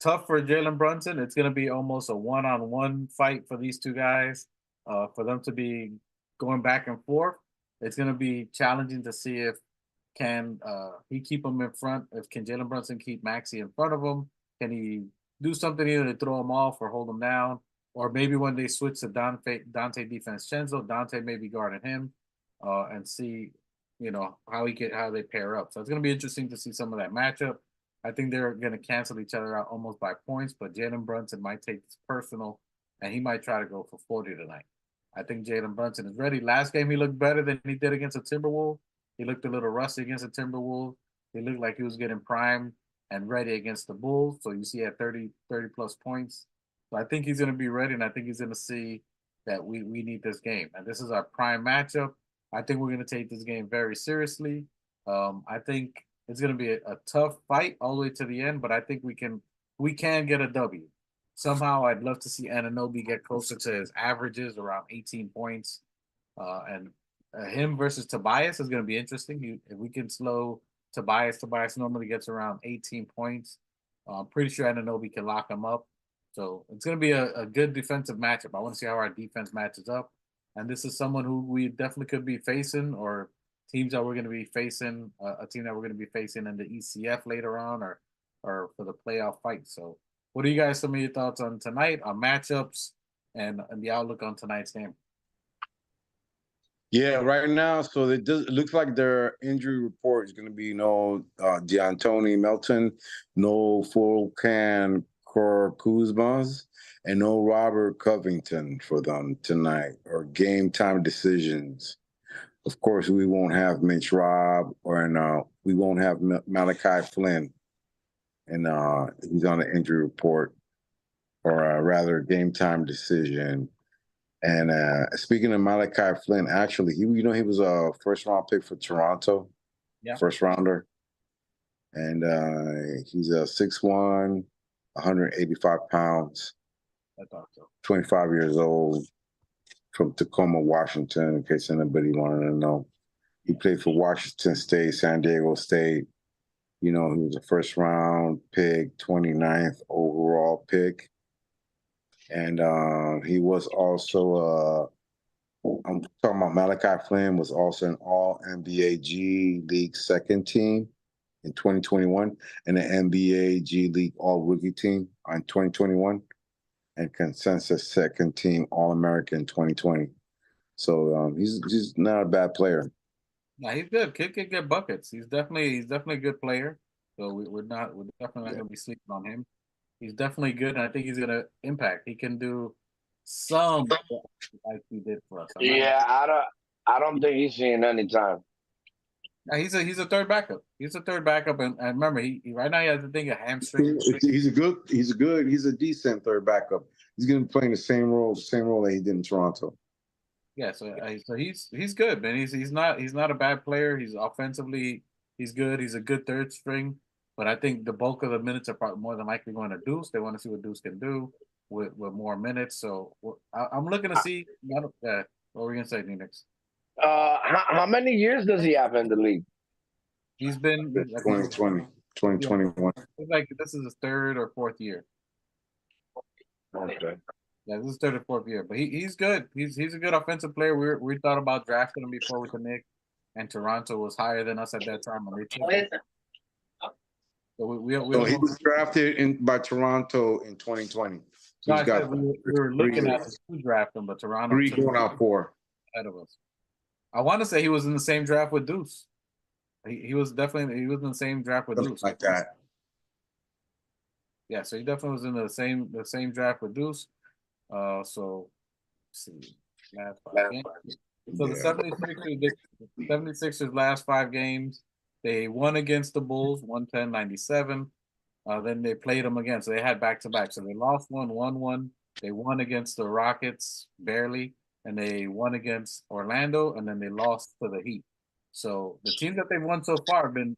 tough for Jalen Brunson. It's going to be almost a one-on-one fight for these two guys. For them to be going back and forth, it's going to be challenging to see if can he keep him in front. If can Jalen Brunson keep Maxey in front of him? Can he do something either to throw him off or hold him down? Or maybe when they switch to Dante DiVincenzo, Dante may be guarding him, and see, how they pair up. So it's going to be interesting to see some of that matchup. I think they're going to cancel each other out almost by points, but Jalen Brunson might take this personal, and he might try to go for 40 tonight. I think Jalen Brunson is ready. Last game, he looked better than he did against the Timberwolves. He looked a little rusty against the Timberwolves. He looked like he was getting primed and ready against the Bulls. So you see at 30 plus points. So I think he's going to be ready, and I think he's going to see that we need this game. And this is our prime matchup. I think we're going to take this game very seriously. I think it's going to be a tough fight all the way to the end, but I think we can get a W. Somehow I'd love to see Anunoby get closer to his averages around 18 points. And him versus Tobias is going to be interesting. If we can slow Tobias normally gets around 18 points. I'm pretty sure Anunoby can lock him up. So it's going to be a good defensive matchup. I want to see how our defense matches up. And this is someone who we definitely could be facing, or teams that we're going to be facing, a team that we're going to be facing in the ECF later on, or for the playoff fight. So what are you guys, some of your thoughts on tonight, on matchups, and the outlook on tonight's game? Yeah, right now, so it looks like their injury report is going to be no D'Antoni Melton, no Furkan Korkmaz, and no Robert Covington for them tonight, or game time decisions. Of course, we won't have Mitch Robb, or we won't have Malachi Flynn, and he's on the injury report, or rather game time decision. And speaking of Malachi Flynn, actually, he was a first-round pick for Toronto, first rounder. And he's a 6'1", 185 pounds, 25 years old, from Tacoma, Washington, in case anybody wanted to know. He played for Washington State, San Diego State. He was a first-round pick, 29th overall pick. And he was also, I'm talking about Malachi Flynn, was also an All-NBA G League second team in 2021, and an NBA G League All-Rookie team in 2021, and consensus second team All-American 2020. So he's not a bad player. No, he's good. Kid can get buckets. He's definitely a good player. So we're definitely not going to be sleeping on him. He's definitely good, and I think he's going to impact. He can do some like he did for us. I don't think he's seeing any time. He's a third backup. He's a third backup, and remember, he right now he has to think of hamstring. He's a decent third backup. He's going to be playing the same role that he did in Toronto. Yeah, so he's good, man. He's not a bad player. He's offensively, he's good. He's a good third string. But I think the bulk of the minutes are probably more than likely going to Deuce. They want to see what Deuce can do with more minutes. So I'm looking to see. What were we gonna say, Knicks? How many years does he have in the league? He's been 2020, 2021. It's like this is his third or fourth year. Okay. Yeah, this is his third or fourth year. But he's good. He's a good offensive player. We thought about drafting him before with the Knicks, and Toronto was higher than us at that time. And they took him. So he was drafted by Toronto in 2020. So we were looking at to draft him, but Toronto 3 going out 4 ahead of us. I want to say he was in the same draft with Deuce. He was in the same draft with Deuce. Like that. Yeah, so he definitely was in the same draft with Deuce. So let's see, last 5 games. So the 76ers last 5 games. They won against the Bulls, 110-97. Then they played them again. So they had back-to-back. So they lost one, won one. They won against the Rockets, barely. and they won against Orlando, and then they lost to the Heat. So the teams that they've won so far have been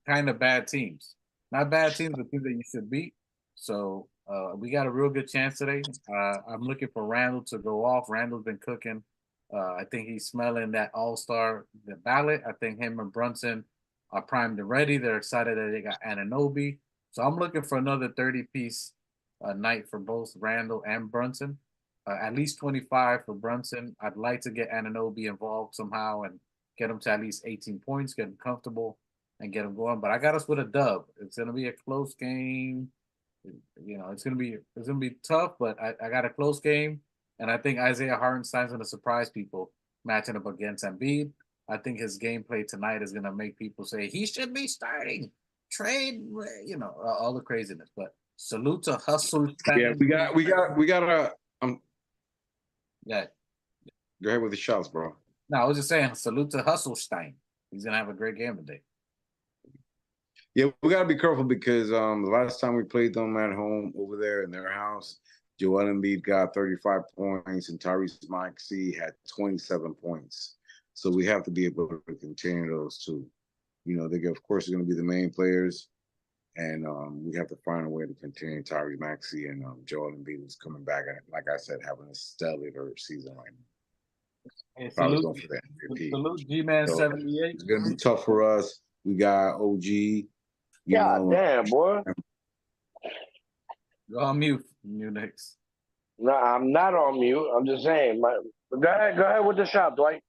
kind of bad teams. Not bad teams, but teams that you should beat. So we got a real good chance today. I'm looking for Randall to go off. Randall's been cooking. I think he's smelling that all-star the ballot. I think him and Brunson are primed and ready. They're excited that they got Anunoby. So I'm looking for another 30-piece night for both Randall and Brunson. At least 25 for Brunson. I'd like to get Anunoby involved somehow and get him to at least 18 points, get him comfortable, and get him going. But I got us with a dub. It's gonna be a close game. You know, it's gonna be tough, but I got a close game, and I think Isaiah Hartenstein's gonna surprise people matching up against Embiid. I think his gameplay tonight is gonna make people say he should be starting. Trade, you know, all the craziness. But salute to Hustle. Yeah, we got a. Yeah. Go ahead with the shots, bro. No, I was just saying, salute to Hustlestein. He's gonna have a great game today. Yeah, we gotta be careful because the last time we played them at home over there in their house, Joel Embiid got 35 points and Tyrese Maxey had 27 points. So we have to be able to continue those two. You know, they of course are going to be the main players, and we have to find a way to continue Tyrese Maxey and Joel Embiid is coming back and, like I said, having a stellar season right now. Hey, Probably going for that MVP. Salute G-Man So 78. it's gonna be tough for us. We got OG. God damn, boy. Go on mute, new Knicks. No, I'm not on mute. I'm just saying. Go ahead with the shot, Dwight.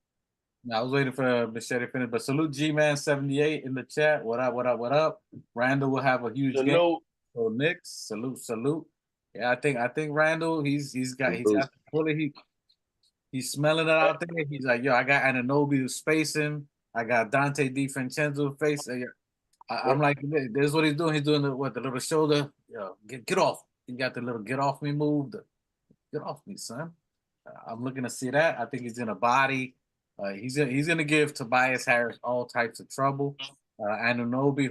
No, I was waiting for Machete to finish, but salute G-Man 78 in the chat. What up, what up, what up? Randall will have a huge game. Salute. So Knicks, salute. Yeah, I think Randall, he's got the bullet. He's smelling it out there. He's like, yo, I got Anunoby spacing. I got Dante DiFrancesco facing. I'm like, this is what he's doing. He's doing the little shoulder. Yo, get off. He got the little get off me move. Get off me, son. I'm looking to see that. I think he's in a body. He's gonna give Tobias Harris all types of trouble. Anunoby,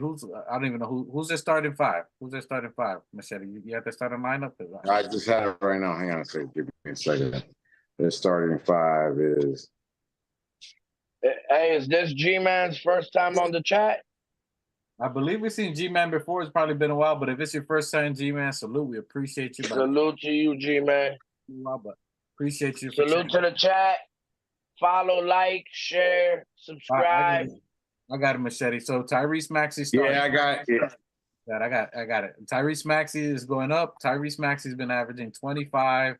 I don't even know who's their starting five. Who's their starting five? Machete, you have their starting lineup? I just had it right now. Hang on a second. Give me a second. Their starting five is. Hey, is this G-Man's first time on the chat? I believe we've seen G-Man before. It's probably been a while, but if it's your first time, G-Man, salute. We appreciate you. Salute to you, G-Man. But appreciate you. Salute to the chat. Follow, like, share, subscribe. I got it, Machete. So Tyrese Maxey started. Yeah, I got it. I got it. Tyrese Maxey is going up. Tyrese Maxey's been averaging 25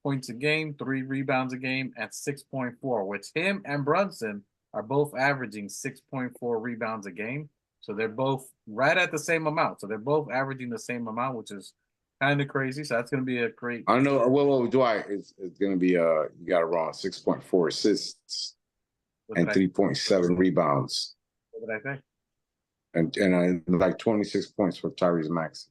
points a game, 3 rebounds a game, at 6.4, which him and Brunson are both averaging 6.4 rebounds a game. So they're both right at the same amount. So they're both averaging the same amount, which is kind of crazy. So that's going to be a great. I know. Well, Dwight, it's going to be you got it wrong. 6.4 assists and 3.7 rebounds. What did I say? And like 26 points for Tyrese Maxey.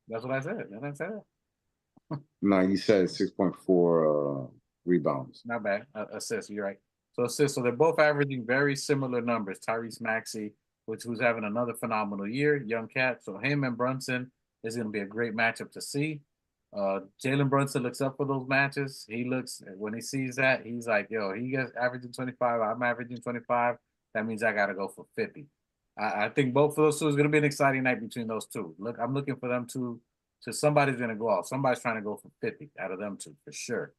That's what I said. Did I say that? No, you said 6.4 rebounds. Not bad. Assists. You're right. So assists. So they're both averaging very similar numbers. Tyrese Maxey, who's having another phenomenal year, young cat. So him and Brunson is going to be a great matchup to see. Jalen Brunson looks up for those matches. When he sees that, he's like, yo, he gets averaging 25. I'm averaging 25. That means I got to go for 50. I think both of those two is going to be an exciting night between those two. Look, I'm looking for them to somebody's going to go off. Somebody's trying to go for 50 out of them two for sure.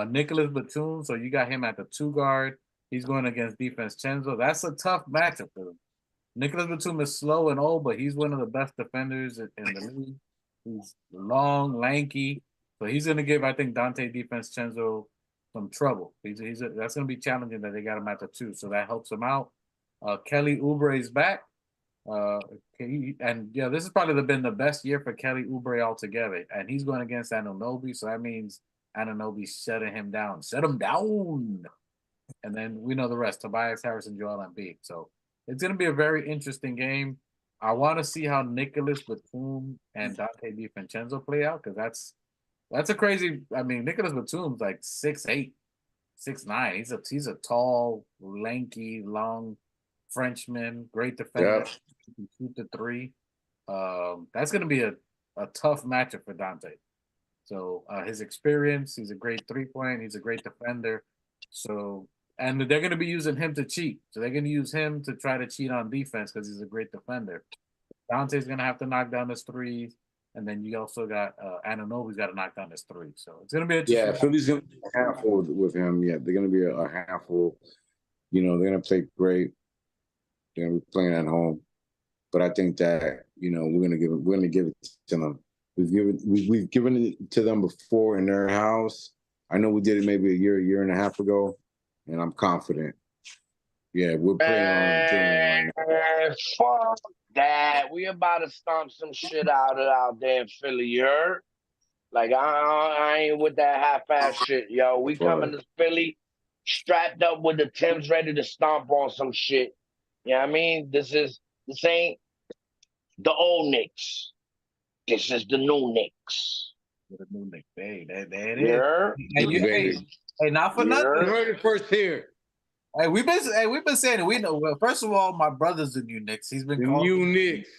Nicholas Batum, so you got him at the 2 guard. He's going against DiFrancesco. That's a tough matchup for him. Nicholas Batum is slow and old, but he's one of the best defenders in the league. He's long, lanky. So he's going to give, I think, Dante DiFrancesco some trouble. That's going to be challenging that they got him at the 2. So that helps him out. Kelly Oubre is back. This has probably been the best year for Kelly Oubre altogether. And he's going against Anunoby. So that means Anunoby's shutting him down. Shut him down. And then we know the rest. Tobias Harris and Joel Embiid. So it's going to be a very interesting game. I want to see how Nicholas Batum and Dante DiFrancesco play out because that's a crazy. I mean, Nicholas Batum's like 6'8", 6'9". He's a tall, lanky, long Frenchman, great defender. Yep. He can shoot the 3. That's going to be a tough matchup for Dante. So his experience, he's a great 3-point. He's a great defender. So, and they're going to be using him to cheat. So they're going to use him to try to cheat on defense because he's a great defender. Dante's going to have to knock down his threes. And then you also got Anunoby's got to knock down his three. So it's going to be interesting. Yeah, Philly's going to be a handful with him. Yeah, they're going to be a handful. You know, they're going to play great. They're going to be playing at home. But I think that, you know, we're going to give it to them. We've given it to them before in their house. I know we did it maybe a year and a half ago, and I'm confident. Yeah, we're playing on Jalen right now. Fuck that. We about to stomp some shit out there in Philly. You heard? Like, I ain't with that half-ass shit, yo. We coming to Philly strapped up with the Timbs ready to stomp on some shit. You know what I mean? This ain't the old Knicks. This is the new Knicks. The new Knicks. Hey, there it You is. heard? And hey, not for nothing. You heard it first here. Hey, we've been saying it. We know. Well, first of all, my brother's the new Knicks. He's been The calling new Knicks.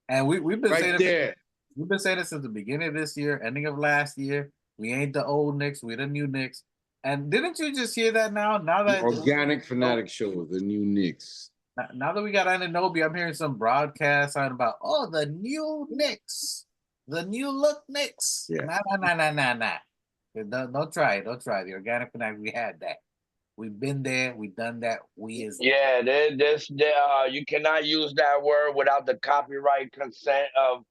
And we've been saying Right there. We've been saying it since the beginning of this year, ending of last year. We ain't the old Knicks, we're the new Knicks. And didn't you just hear that now? Now that The Organic Fanatic Show, the new Knicks. now that we got Anunoby, I'm hearing some broadcast talking about the new Knicks, the new look Knicks. Yeah. Nah. Don't try it. Don't try it. The Organic Fanatic, we had that. We've been there. We've done that. Yeah, you cannot use that word without the copyright consent of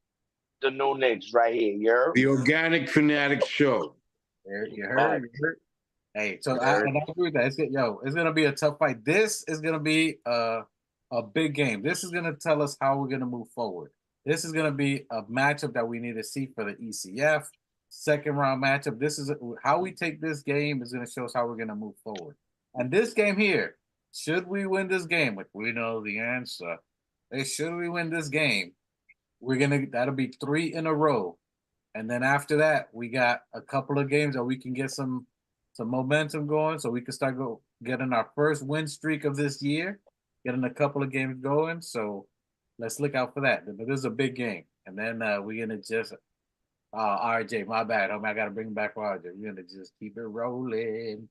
the new Knicks right here. You heard? The Organic Fanatic Show. You heard? Hey, so I agree with that. It's gonna be a tough fight. This is gonna be a big game. This is gonna tell us how we're gonna move forward. This is gonna be a matchup that we need to see for the ECF second round matchup. This is how we take this game is gonna show us how we're gonna move forward. And this game here, should we win this game? Like we know the answer. Should we win this game? That'll be 3 in a row. And then after that, we got a couple of games that we can get some momentum going, so we can start getting our first win streak of this year, getting a couple of games going. So let's look out for that. But this is a big game. And then we're gonna just RJ, my bad, homie. I gotta bring back RJ. We're gonna just keep it rolling.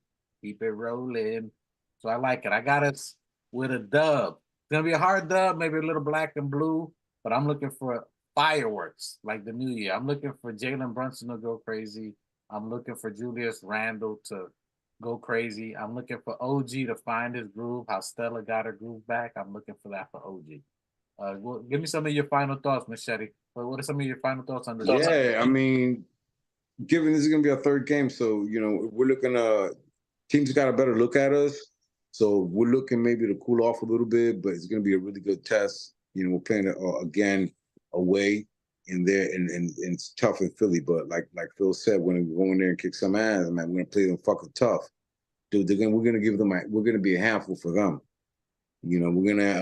So I like it. I got us with a dub. It's gonna be a hard dub, maybe a little black and blue, but I'm looking for fireworks like the new year. I'm looking for Jalen Brunson to go crazy. I'm looking for Julius Randle to go crazy. I'm looking for OG to find his groove, how Stella got her groove back. I'm looking for that for OG. Well, give me some of your final thoughts, Machete. What are some of your final thoughts on this? Yeah, I mean, given this is going to be our third game, so, you know, we're looking teams got a better look at us. So we're looking maybe to cool off a little bit, but it's going to be a really good test. You know, we're playing again away in there, and it's tough in Philly. But like Phil said, when we go in there and kick some ass, man, we're gonna play them fucking tough, dude. We're gonna be a handful for them. You know, we're gonna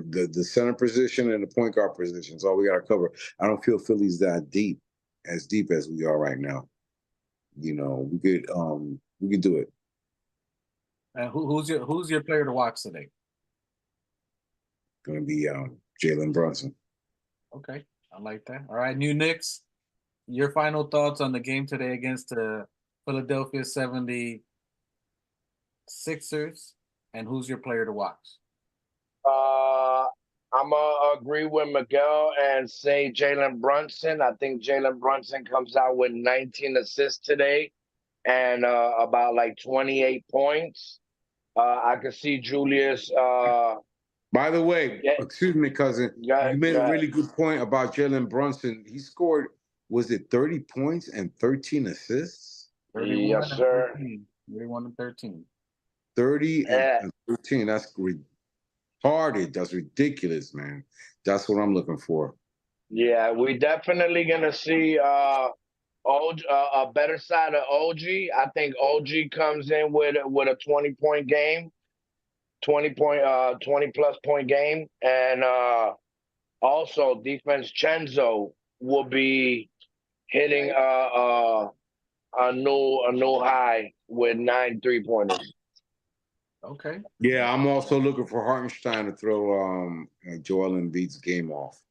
the center position and the point guard position is all we gotta cover. I don't feel Philly's that deep as we are right now. You know, we could do it. And who's your player to watch today? Gonna be Jalen Brunson. Okay, I like that. All right, new Knicks. Your final thoughts on the game today against the Philadelphia 76ers, and who's your player to watch? I'm gonna agree with Miguel and say Jalen Brunson. I think Jalen Brunson comes out with 19 assists today and about like 28 points. I could see Julius. By the way, excuse me, cousin. You made a really good point about Jalen Brunson. He scored, was it 30 points and 13 assists? 31 yes, sir. 31 and 13. 30 and 13. That's retarded. That's ridiculous, man. That's what I'm looking for. Yeah, we definitely gonna see a better side of OG. I think OG comes in with a 20-point game. 20 plus point game, and also defense Chenzo will be hitting a new high with 9 3-pointers. Okay. Yeah, I'm also looking for Hartenstein to throw Joel Embiid's game off.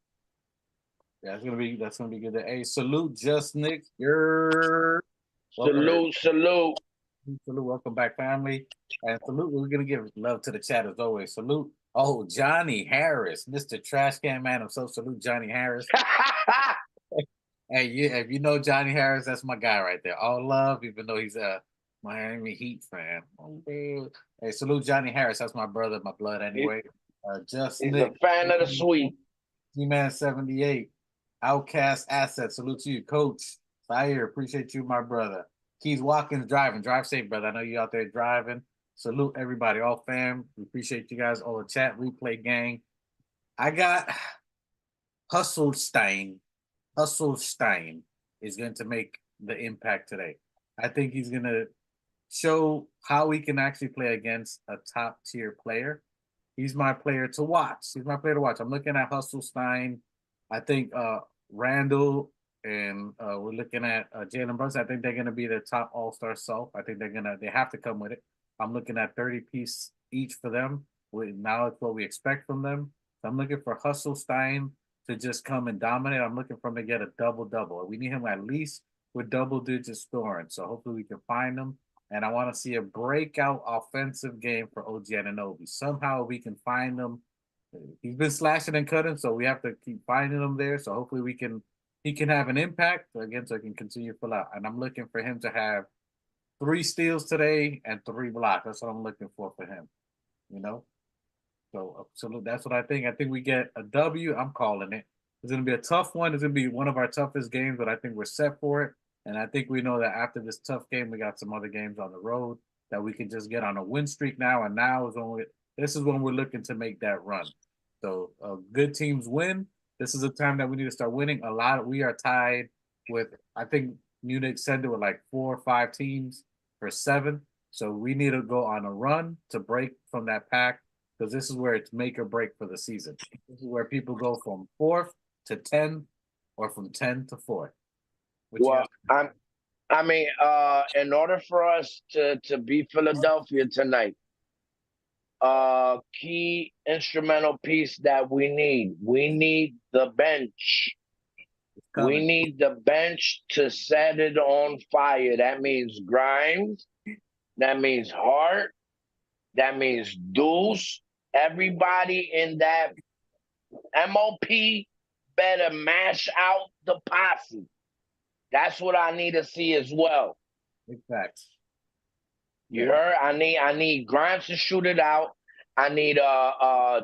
Yeah, that's gonna be good. Hey, salute Just Nick. Salute. Salute, welcome back, family. And salute, we're gonna give love to the chat as always. Salute. Oh, Johnny Harris, Mr. Trash Can Man himself. Salute Johnny Harris. Hey, if you know Johnny Harris, that's my guy right there. All love, even though he's a Miami Heat fan. Oh, dude. Hey, salute Johnny Harris. That's my brother, my blood anyway. Just He's Nick. a fan of the sweet. G-Man 78. Outcast Asset. Salute to you, Coach. Fire. Appreciate you, my brother. Keith Watkins driving. Drive safe, brother. I know you out there driving. Salute everybody, all fam. We appreciate you guys, all the chat, replay gang. I got Hustlestein. Hustlestein is going to make the impact today. I think he's going to show how he can actually play against a top tier player. He's my player to watch. He's my player to watch. I'm looking at Hustlestein. I think Randall and we're looking at Jalen Brunson. I think they're going to be the top all-star self. I think they have to come with it. I'm looking at 30 piece each for them. Now it's what we expect from them. So I'm looking for Hustlestein to just come and dominate. I'm looking for him to get a double-double. We need him at least with double-digit scoring. So hopefully we can find him. And I want to see a breakout offensive game for OG Anunoby. Somehow we can find him. He's been slashing and cutting, so we have to keep finding him there. So hopefully he can have an impact again, so he can continue to pull out. And I'm looking for him to have 3 steals today and 3 blocks. That's what I'm looking for him. You know. So that's what I think. I think we get a W. I'm calling it. It's going to be a tough one. It's going to be one of our toughest games, but I think we're set for it. And I think we know that after this tough game, we got some other games on the road that we can just get on a win streak now. And now this is when we're looking to make that run. So good teams win. This is a time that we need to start winning. We are tied with, I think Munich said there were like 4 or 5 teams for 7. So we need to go on a run to break from that pack, because this is where it's make or break for the season. This is where people go from 4th to 10 or from 10 to 4th. Well, in order for us to beat Philadelphia tonight, key instrumental piece that we need the bench. We need the bench to set it on fire. That means Grimes. That means Hart. That means Deuce. Everybody in that MOP better mash out the posse. That's what I need to see as well. Big facts. You heard? I need Grimes to shoot it out. I need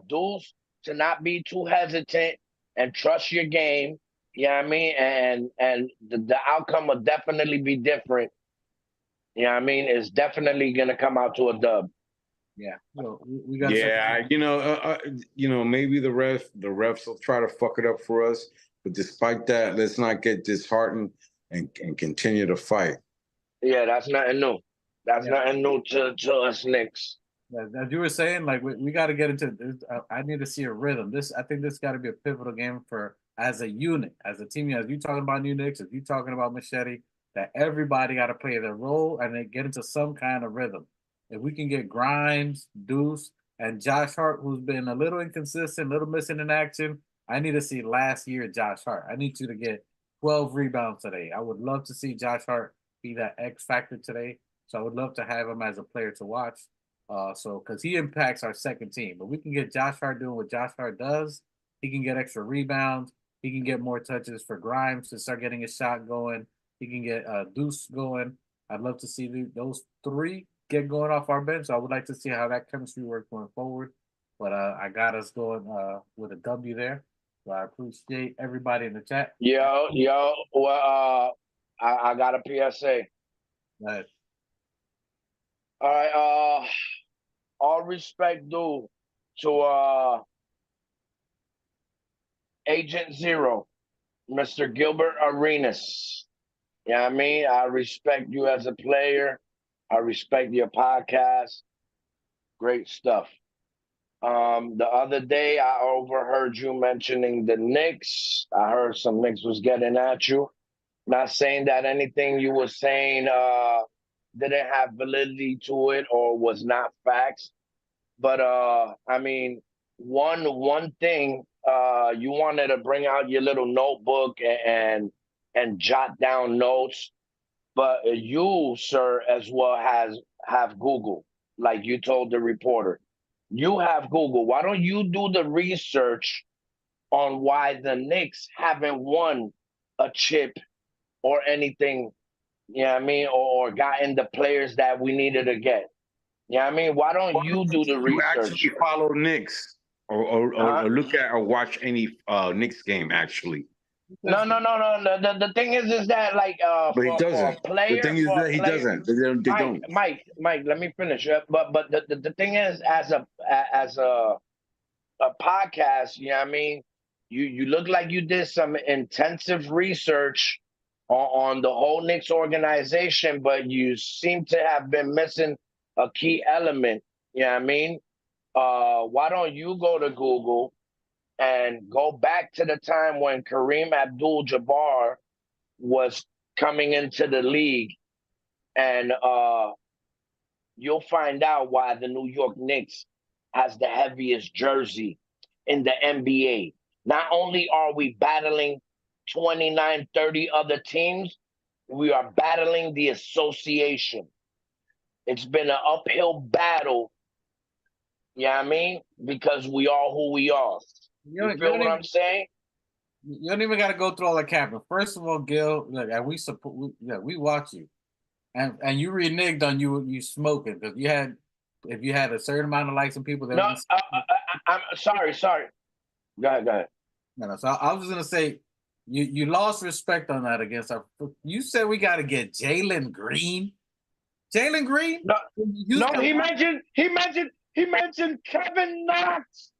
Deuce to not be too hesitant and trust your game. You know what I mean? And the outcome will definitely be different. You know what I mean? It's definitely gonna come out to a dub. Yeah. So we got. Yeah, maybe the refs will try to fuck it up for us. But despite that, let's not get disheartened and continue to fight. Yeah, that's nothing new. That's nothing new to us Knicks. As you were saying, like we got to get into this. I need to see a rhythm. I think this got to be a pivotal game for as a unit, as a team. As you talking about New Knicks, as you talking about Machete, that everybody got to play their role and then get into some kind of rhythm. If we can get Grimes, Deuce, and Josh Hart, who's been a little inconsistent, a little missing in action, I need to see last year Josh Hart. I need you to get 12 rebounds today. I would love to see Josh Hart be that X factor today. So I would love to have him as a player to watch. Because he impacts our second team. But we can get Josh Hart doing what Josh Hart does. He can get extra rebounds. He can get more touches for Grimes to start getting his shot going. He can get Deuce going. I'd love to see those 3 get going off our bench. So I would like to see how that chemistry works going forward. But I got us going with a W there. So I appreciate everybody in the chat. Yo, well, I got a PSA. Nice. All right, all respect due to Agent Zero, Mr. Gilbert Arenas. You know what I mean? I respect you as a player. I respect your podcast. Great stuff. The other day, I overheard you mentioning the Knicks. I heard some Knicks was getting at you. Not saying that anything you were saying didn't have validity to it or was not facts. But, I mean, one thing, you wanted to bring out your little notebook and jot down notes. but you, sir, as well have Google, like you told the reporter. You have Google. Why don't you do the research on why the Knicks haven't won a chip or anything? You know what I mean, or gotten the players that we needed to get. You know what I mean? Why don't you do the You research? actually follow Knicks or look at or watch any Knicks game actually. No. The thing is that like But he for doesn't. a player, The thing is that he doesn't. They don't. Mike, let me finish. But the thing is, as a podcast, you know what I mean? You look like you did some intensive research on the whole Knicks organization, but you seem to have been missing a key element. You know what I mean? Why don't you go to Google and go back to the time when Kareem Abdul-Jabbar was coming into the league, and you'll find out why the New York Knicks has the heaviest jersey in the NBA. Not only are we battling 29, 30 other teams, we are battling the association. It's been an uphill battle, you know what I mean? Because we are who we are. You feel what I'm saying? You don't even got to go through all the capping. First of all, Gil, look, and we support. We watch you, and you reneged on you smoking because if you had a certain amount of likes and people that. No, I'm sorry. Go ahead. No, so I was just gonna say, you lost respect on that against our. You said we got to get Jalen Green. Jalen Green? No, he mentioned Kevin Knox.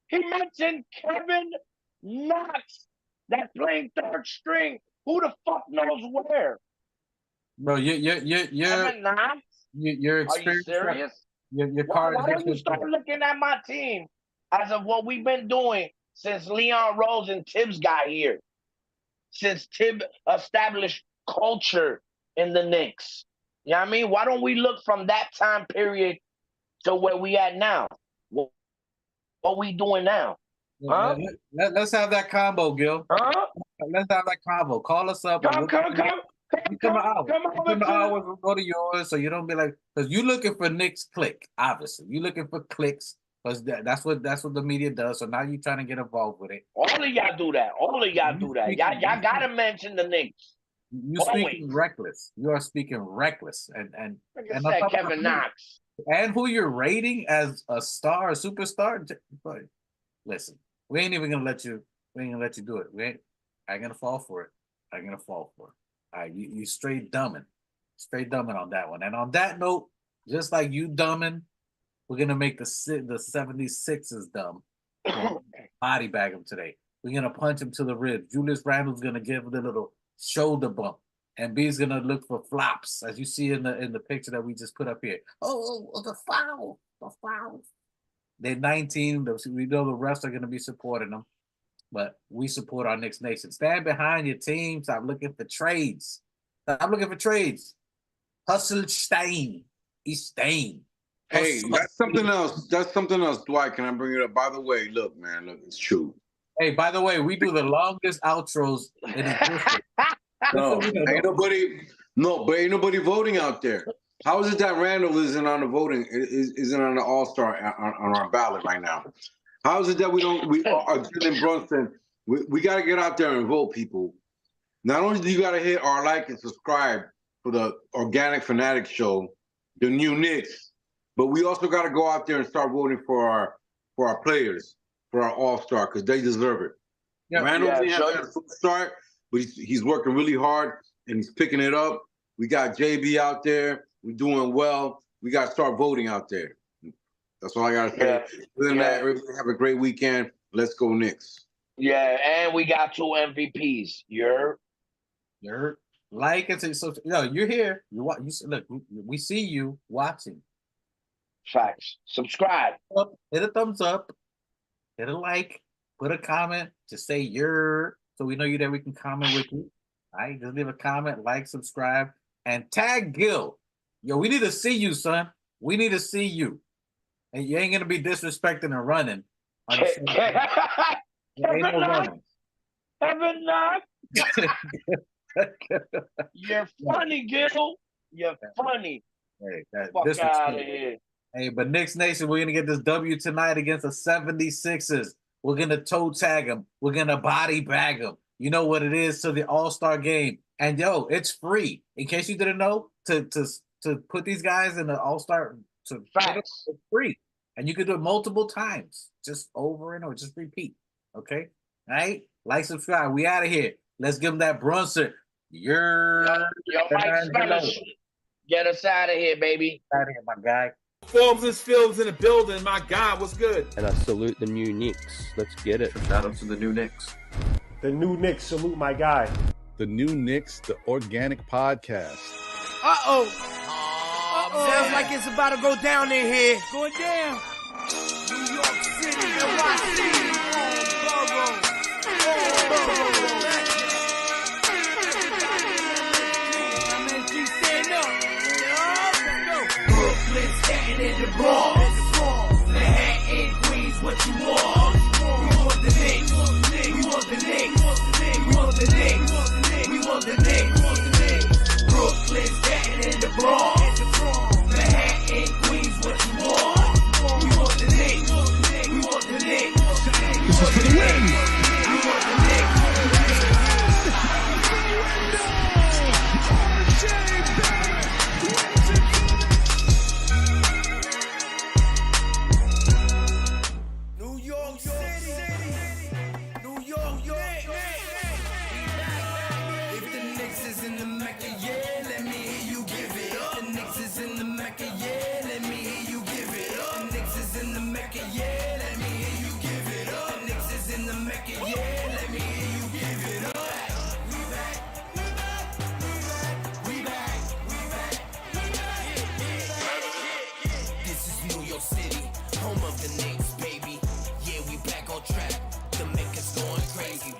He mentioned Kevin Knox that playing third string. Who the fuck knows where? Bro, Kevin Knox? You're Are you serious? Your why don't you start looking at my team as of what we've been doing since Leon Rose and Tibbs got here? Since Tibbs established culture in the Knicks. You know what I mean? Why don't we look from that time period to where we at now? What we doing now? Huh? Let's have that combo, Gil. Huh? Let's have that combo. Call us up. Come We'll go to yours, so you don't be like, because you looking for Knicks click. Obviously, you looking for clicks because that's what the media does. So now you trying to get involved with it. All of y'all do that. Y'all gotta mention the Knicks. You speaking reckless. You are speaking reckless, and said Kevin Knox. And who you're rating as a star, a superstar. But listen, we ain't even gonna let you. We ain't gonna let you do it. I ain't gonna fall for it. I ain't gonna fall for it. All right, you straight dumbing on that one. And on that note, just like you dumbing, we're gonna make the 76ers dumb. Body bag them today. We're gonna punch him to the ribs. Julius Randle's gonna give the little shoulder bump, and B's gonna look for flops, as you see in the picture that we just put up here. Oh, the foul. They're 19. We know the refs are gonna be supporting them. But we support our Knicks Nation. Stand behind your team. Stop looking for trades. Hustle Stein. He's Stein. Hey, that's something else. Dwight, can I bring it up? By the way, look, man, it's true. Hey, by the way, we do the longest outros in existence. Ain't nobody voting out there. How is it that Randall isn't on the voting? Isn't on the All-Star on our ballot right now? How is it that we are Jalen Brunson? We got to get out there and vote, people. Not only do you got to hit our like and subscribe for the Organic Fanatic Show, the new Knicks, but we also got to go out there and start voting for our players, for our All-Star, because they deserve it. Yeah, Randall didn't have a start, but he's working really hard and he's picking it up. We got JB out there. We're doing well. We got to start voting out there. That's all I got to say. Other than that, everybody have a great weekend. Let's go Knicks. Yeah, and we got 2 MVPs. You're like and so you're here. Look, we see you watching. Facts. Subscribe. Hit a thumbs up. Hit a like. Put a comment to say you're, so we know you there. We can comment with you. All right, just leave a comment, like, subscribe, and tag Gil. Yo, we need to see you, son. We need to see you. And you ain't gonna be disrespecting and running. Kevin Knox. You're funny, Gil. You're funny. Hey, Fuck this was out of cool. here. Hey, but Knicks Nation, we're gonna get this W tonight against the 76ers. We're gonna toe tag them. We're gonna body bag them. You know what it is to the All-Star game. And yo, it's free. In case you didn't know, to put these guys in the All-Star Facts. it's free. And you can do it multiple times, just over and over, just repeat. Okay? All right? Like, subscribe. We out of here. Let's give them that Brunson. You're Yo, Mike Spanish. Get us out of here, baby. out of here, my guy. Forms and films in the building. My God, what's good? And I salute the new Knicks. Let's get it. Shout out to the new Knicks. The new Knicks, salute my guy. The new Knicks, the organic podcast. Uh-oh. Sounds like it's about to go down in here. Going down. New York City, NYC, Borough. MSG, stand up. Let's go. Brooklyn, Staten in the Bronx. Manhattan, Queens, what you want? We want the Knicks. We want the Knicks. We want the Knicks. We want the Knicks. Brooklyn, Staten in the Bronx. Manhattan, Queens, what you want? We want the Knicks. We want the Knicks. This is for the win. We want the Knicks. New York City. New York, If the Knicks is in the Mecca, yeah, let me hear you give it up. The Knicks is in the Mecca, yeah, let me hear you give it up. The Knicks is in the Mecca, yeah, let me hear you give it up. The Knicks is in the Mecca, yeah, let me hear you give it up. We back, we back, we back, we back. This is New York City, home of the Knicks, baby. Yeah, we back on track. The Mecca's going crazy.